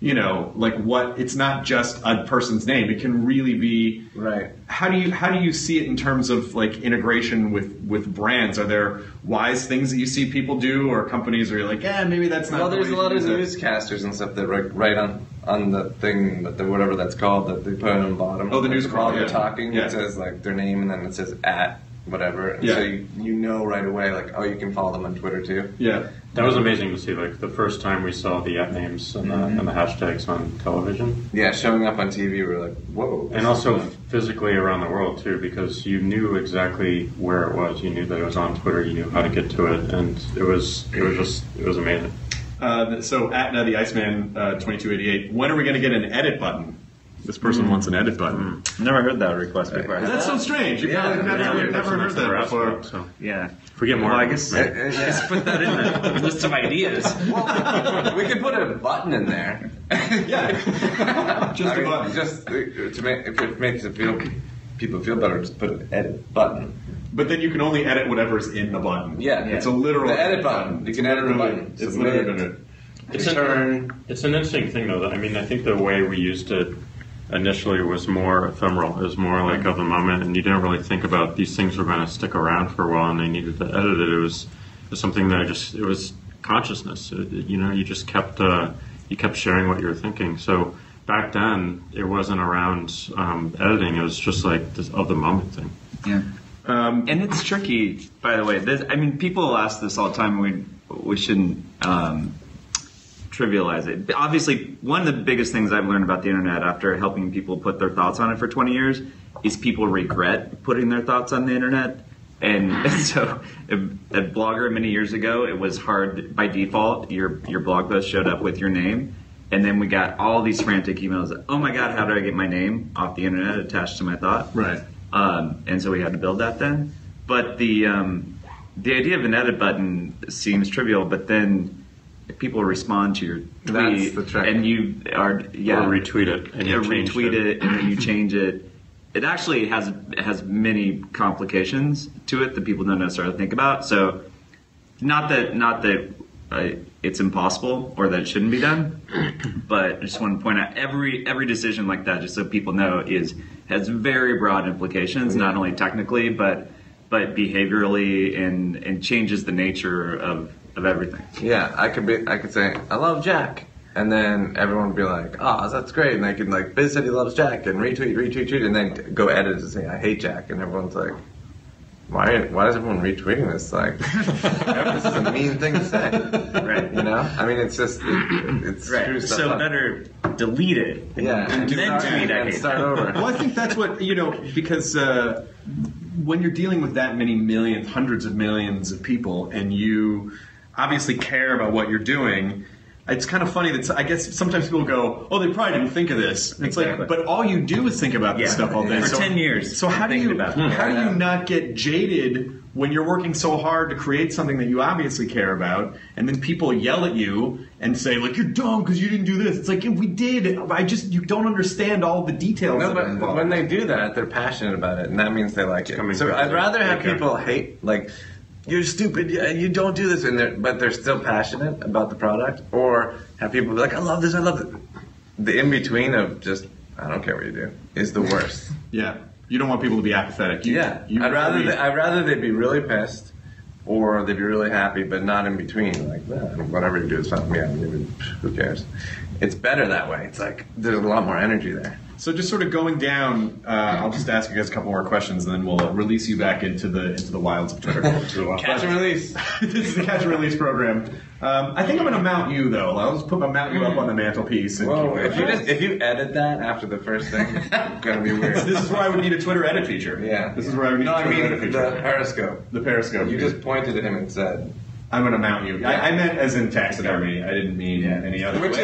what, it's not just a person's name. It can really be. Right. How do you see it in terms of like integration with brands? Are there wise things that you see people do, or companies where you're like, maybe that's not. Well, there's a lot of newscasters and stuff that write on the thing, whatever that's called, that they put on the bottom. Oh, the news crawl. While they're talking, it says like their name, and then it says @ whatever. And so you know right away, like, oh, you can follow them on Twitter too. Yeah. That was amazing to see, like, the first time we saw the @ names and the hashtags on television. Yeah, showing up on TV, we were like, whoa. And also physically around the world, too, because you knew exactly where it was. You knew that it was on Twitter. You knew how to get to it. And it was amazing. So, the Iceman 2288, when are we going to get an edit button? This person wants an edit button. Never heard that request before. That's so strange. You've never heard that before. So. Yeah. If we get more, I guess just put that in the list of ideas. Well, we could put a button in there. Just a button. Just to make, if it makes people feel better, just put an edit button. But then you can only edit whatever's in the button. Yeah. It's a literal the edit button. You can edit the button. It's literally it's an interesting thing, though. I mean, I think the way we used it initially was more ephemeral. It was more like of the moment, and you didn't really think about these things were going to stick around for a while, and they needed to edit it. It was something that it was consciousness. You just kept sharing what you were thinking. So back then, it wasn't around editing. It was just like this of the moment thing. Yeah. And it's tricky, by the way. People ask this all the time. We shouldn't trivialize it. Obviously, one of the biggest things I've learned about the internet after helping people put their thoughts on it for 20 years is people regret putting their thoughts on the internet. And so, a blogger many years ago, it was hard by default. Your blog post showed up with your name, and then we got all these frantic emails. Oh my God, how do I get my name off the internet attached to my thought? Right. And so we had to build that then. But the idea of an edit button seems trivial, but then if people respond to your tweet and you are or retweet it and you retweet it and then you change it, it actually has many complications to it that people don't necessarily think about. So not that it's impossible or that it shouldn't be done, but I just want to point out every decision like that, just so people know, has very broad implications, not only technically but behaviorally, and changes the nature of everything. Yeah, I could say I love Jack, and then everyone would be like, "Oh, that's great," and I could like, Biz said he loves Jack, and retweet, and then go edit and say I hate Jack, and everyone's like, why is everyone retweeting this? Like, this is a mean thing to say, right? I mean, it's just it's right. true stuff. So better delete it, and then tweet and start over. Well, I think that's what because when you're dealing with that many millions, hundreds of millions of people, and you obviously care about what you're doing, it's kind of funny that I guess sometimes people go, "Oh, they probably didn't think of this." And it's like, but all you do is think about this stuff all day for 10 years. So how do you not get jaded when you're working so hard to create something that you obviously care about, and then people yell at you and say, like, "You're dumb because you didn't do this." It's like, we did. You don't understand all the details. No, but when they do that, they're passionate about it, and that means they like it. So I'd rather have people hate, like, "You're stupid, you don't do this," but they're still passionate about the product, or have people be like, "I love this, I love it." The in-between of just, "I don't care what you do," is the worst. Yeah. You don't want people to be apathetic. I'd rather they be really pissed, or they'd be really happy, but not in between. Like, whatever you do is fine. Yeah, who cares? It's better that way. It's like there's a lot more energy there. So just sort of going down, I'll just ask you guys a couple more questions, and then we'll release you back into the wilds of Twitter. Catch and release. This is the catch and release program. I think I'm going to mount you, though. I'll just mount you up on the mantelpiece. And whoa! If you edit that after the first thing, it's going to be weird. This is where I would need a Twitter edit feature. Yeah. This is where I would need a Twitter edit feature. The Periscope. The Periscope. You just pointed at him and said, I'm going to mount you. I meant as in taxidermy. I didn't mean any other way. Which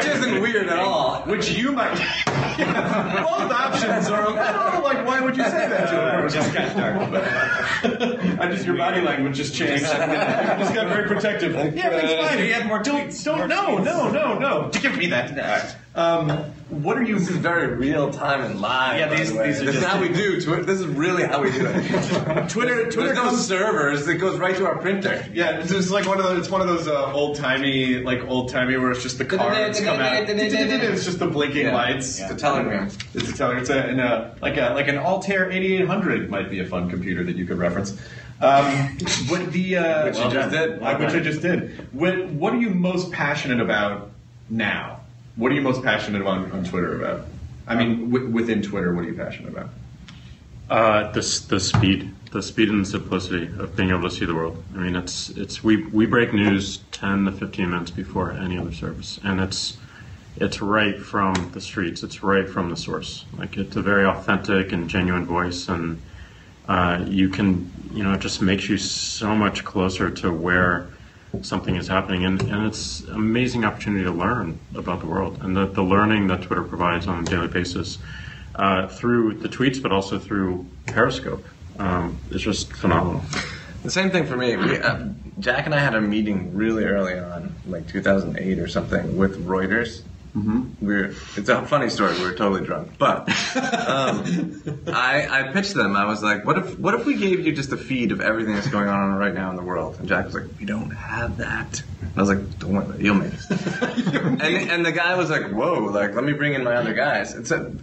isn't weird at all. Which you might... Both options are... Oh, like, why would you say that to him? It just got dark. Your body language just changed. You just got very protective. Yeah, it's fine. He had more tweets. No. Give me that. What are you... This is very real time and live. Yeah, these are this is how we do. This is really how we do it. Twitter There's no servers. It goes right to our printer. Yeah, it's just like one of those old timey where it's just the cards come out. It's just the blinking lights. It's a telegram. It's a telegram. Like an Altair 8800 might be a fun computer that you could reference. Which you just did. What are you most passionate about now? What are you most passionate about on Twitter about? I mean, within Twitter, what are you passionate about? The speed and the simplicity of being able to see the world. I mean, we break news 10 to 15 minutes before any other service, and it's right from the streets. It's right from the source. Like, it's a very authentic and genuine voice, and it just makes you so much closer to where something is happening, and it's an amazing opportunity to learn about the world, and the learning that Twitter provides on a daily basis through the tweets, but also through Periscope. It's just phenomenal. The same thing for me. Jack and I had a meeting really early on, like 2008 or something, with Reuters. Mm-hmm. It's a funny story. We were totally drunk, but I pitched them. I was like, "What if we gave you just a feed of everything that's going on right now in the world?" And Jack was like, "We don't have that." And I was like, "Don't worry about it. You'll make it." and the guy was like, "Whoa! Like, let me bring in my other guys." And so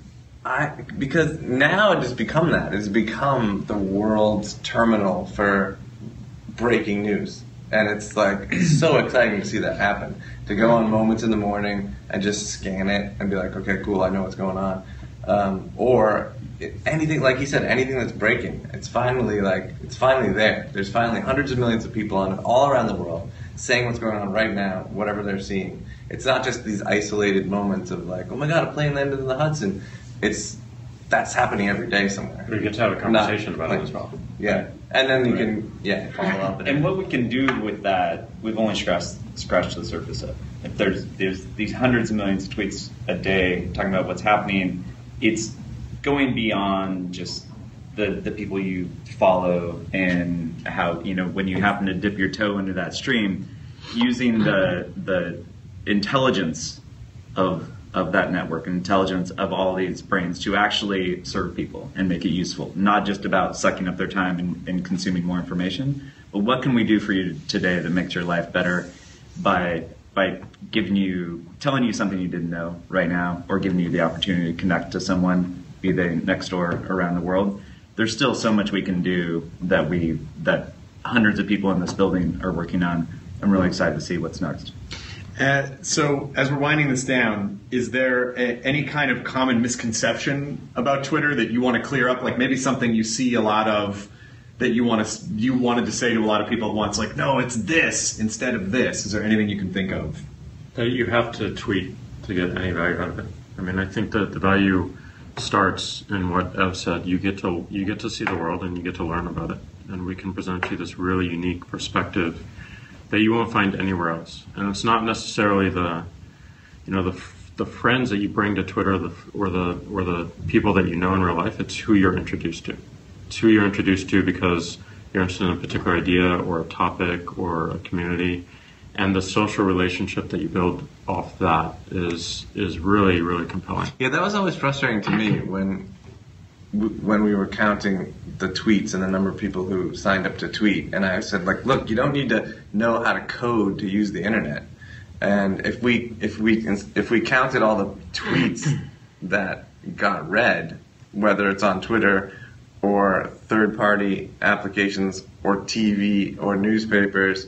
because now it has become that. It's become the world's terminal for breaking news. And it's like, it's so exciting to see that happen. To go on Moments in the morning and just scan it and be like, okay, cool, I know what's going on. Or anything, like he said, anything that's breaking. It's finally there. There's finally hundreds of millions of people on it all around the world saying what's going on right now, whatever they're seeing. It's not just these isolated moments of like, oh my God, a plane landed in the Hudson. That's happening every day somewhere. We get to have a conversation about it as well. Yeah. And then you can follow up. And what we can do with that, we've only scratched the surface of. If there's these hundreds of millions of tweets a day talking about what's happening, it's going beyond just the people you follow and how, when you happen to dip your toe into that stream, using the intelligence of that network and intelligence of all these brains to actually serve people and make it useful. Not just about sucking up their time and consuming more information, but what can we do for you today that makes your life better by telling you something you didn't know right now, or giving you the opportunity to connect to someone, be they next door or around the world. There's still so much we can do that hundreds of people in this building are working on. I'm really excited to see what's next. So, as we're winding this down, is there any kind of common misconception about Twitter that you want to clear up? Like maybe something you see a lot of that you wanted to say to a lot of people at once, like, no, it's this instead of this. Is there anything you can think of? That you have to tweet to get any value out of it. I mean, I think that the value starts in what Ev said. You get to see the world and you get to learn about it, and we can present you this really unique perspective that you won't find anywhere else. And it's not necessarily the friends that you bring to Twitter or the people that you know in real life. It's who you're introduced to. It's who you're introduced to because you're interested in a particular idea or a topic or a community, and the social relationship that you build off that is really, really compelling. Yeah, that was always frustrating to me when we were counting the tweets and the number of people who signed up to tweet, and I said, like, look, you don't need to know how to code to use the internet. And if we counted all the tweets that got read, whether it's on Twitter or third-party applications or TV or newspapers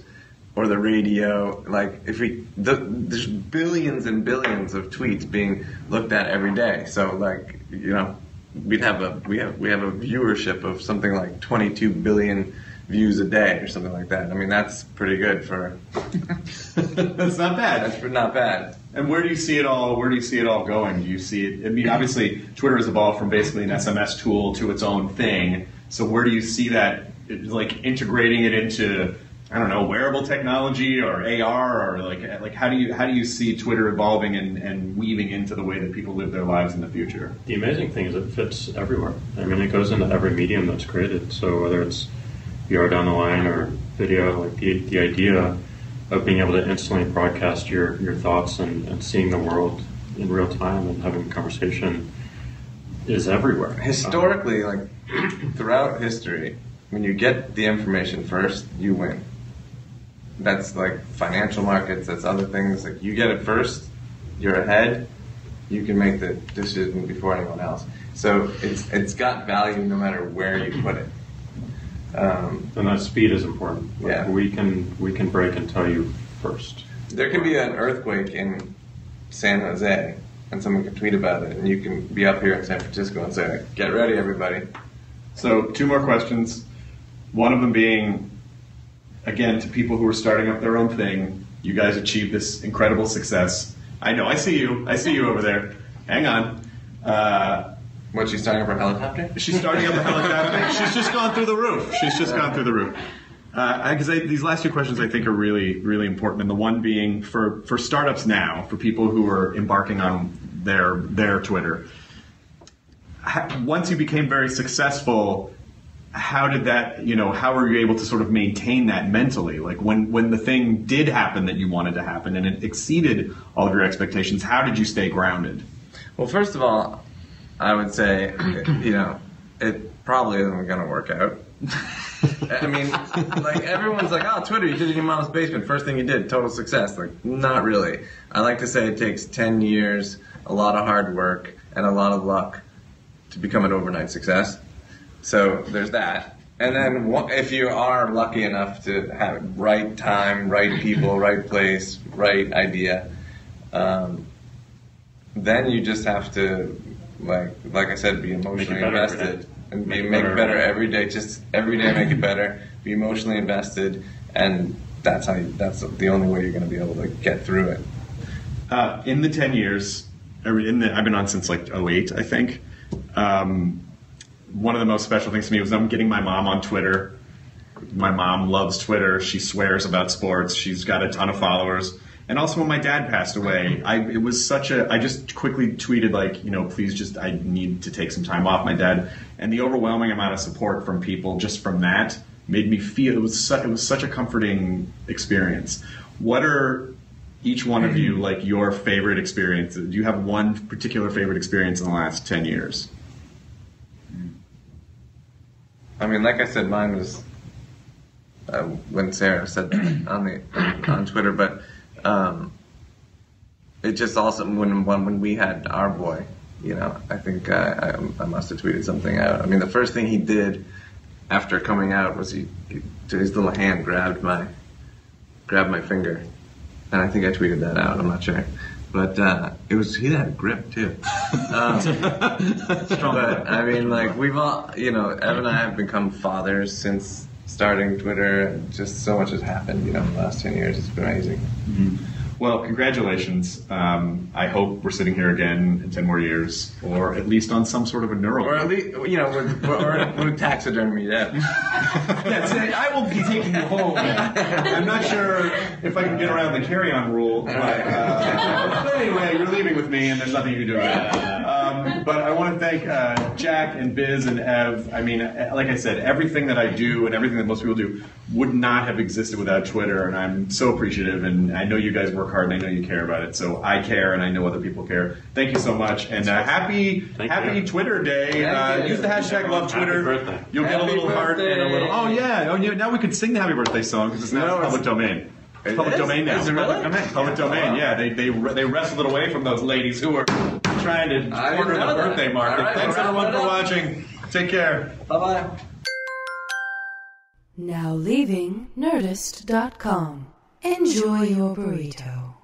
or the radio, like there's billions and billions of tweets being looked at every day. So like, we have a viewership of something like 22 billion views a day or something like that. I mean, that's pretty good for. That's not bad. That's not bad. And where do you see it all? Where do you see it all going? Do you see it? I mean, obviously, Twitter has evolved from basically an SMS tool to its own thing. So where do you see that, like integrating it into I don't know, wearable technology or AR, or like how do you see Twitter evolving and weaving into the way that people live their lives in the future? The amazing thing is it fits everywhere. I mean, it goes into every medium that's created. So whether it's VR down the line or video, like the idea of being able to instantly broadcast your thoughts and seeing the world in real time and having a conversation is everywhere. Historically, like throughout history, when you get the information first, you win. That's like financial markets, that's other things. Like you get it first, you're ahead, you can make the decision before anyone else. So it's got value no matter where you put it. And that speed is important. Like yeah. We can break and tell you first. There can be an earthquake in San Jose, and someone can tweet about it, and you can be up here in San Francisco and say, "Get ready, everybody." So 2 more questions. One of them being, again, to people who are starting up their own thing, you guys achieved this incredible success. I know, I see you over there. Hang on. What, she's starting up her helicopter? She's starting up a helicopter. She's just gone through the roof. Because these last 2 questions I think are really, really important. And the one being for startups now, for people who are embarking on their Twitter. Once you became very successful, how did that, how were you able to sort of maintain that mentally? Like when the thing did happen that you wanted to happen and it exceeded all of your expectations, how did you stay grounded? Well, first of all, I would say, it probably isn't going to work out. I mean, like everyone's like, oh, Twitter, you did it in your mom's basement. First thing you did, total success. Like, not really. I like to say it takes 10 years, a lot of hard work, and a lot of luck to become an overnight success. So there's that. And then if you are lucky enough to have right time, right people, right place, right idea, then you just have to, like I said, be emotionally invested and make it better every day. Just every day make it better. Be emotionally invested, and that's the only way you're going to be able to get through it. In the 10 years, I've been on since like 2008, I think. One of the most special things to me was I'm getting my mom on Twitter. My mom loves Twitter. She swears about sports. She's got a ton of followers. And also when my dad passed away, I just quickly tweeted please I need to take some time off, my dad. And the overwhelming amount of support from people just from that made me feel it was such a comforting experience. What are each one of you your favorite experiences? Do you have one particular favorite experience in the last 10 years? I mean, like I said, mine was when Sarah said that on Twitter, but it just also when we had our boy, I think I must have tweeted something out. I mean, the first thing he did after coming out was his little hand grabbed my finger, and I think I tweeted that out. I'm not sure. But he had a grip too. But I mean, we've all, Ev and I have become fathers since starting Twitter, and just so much has happened, in the last 10 years. It's been amazing. Mm-hmm. Well, congratulations. I hope we're sitting here again in 10 more years, or at least on some sort of a neural. Or at least, with taxidermy, yeah. I will be taking you home. I'm not sure if I can get around the carry-on rule, but anyway, you're leaving with me, and there's nothing you can do about it. But I want to thank Jack and Biz and Ev. I mean, like I said, everything that I do and everything that most people do would not have existed without Twitter, and I'm so appreciative, and I know you guys work hard, and I know you care about it, so I care, and I know other people care. Thank you so much, and happy Twitter Day. Use the hashtag #LoveTwitter. Happy birthday. You'll get a little heart and a little... Oh, yeah. Now we could sing the happy birthday song, because it's now public domain. It's public domain now. Is it really? Public domain, yeah. They wrestled it away from those ladies who were trying to corner the birthday market. Right, thanks, everyone, for watching. Take care. Bye-bye. Now leaving Nerdist.com. Enjoy your burrito.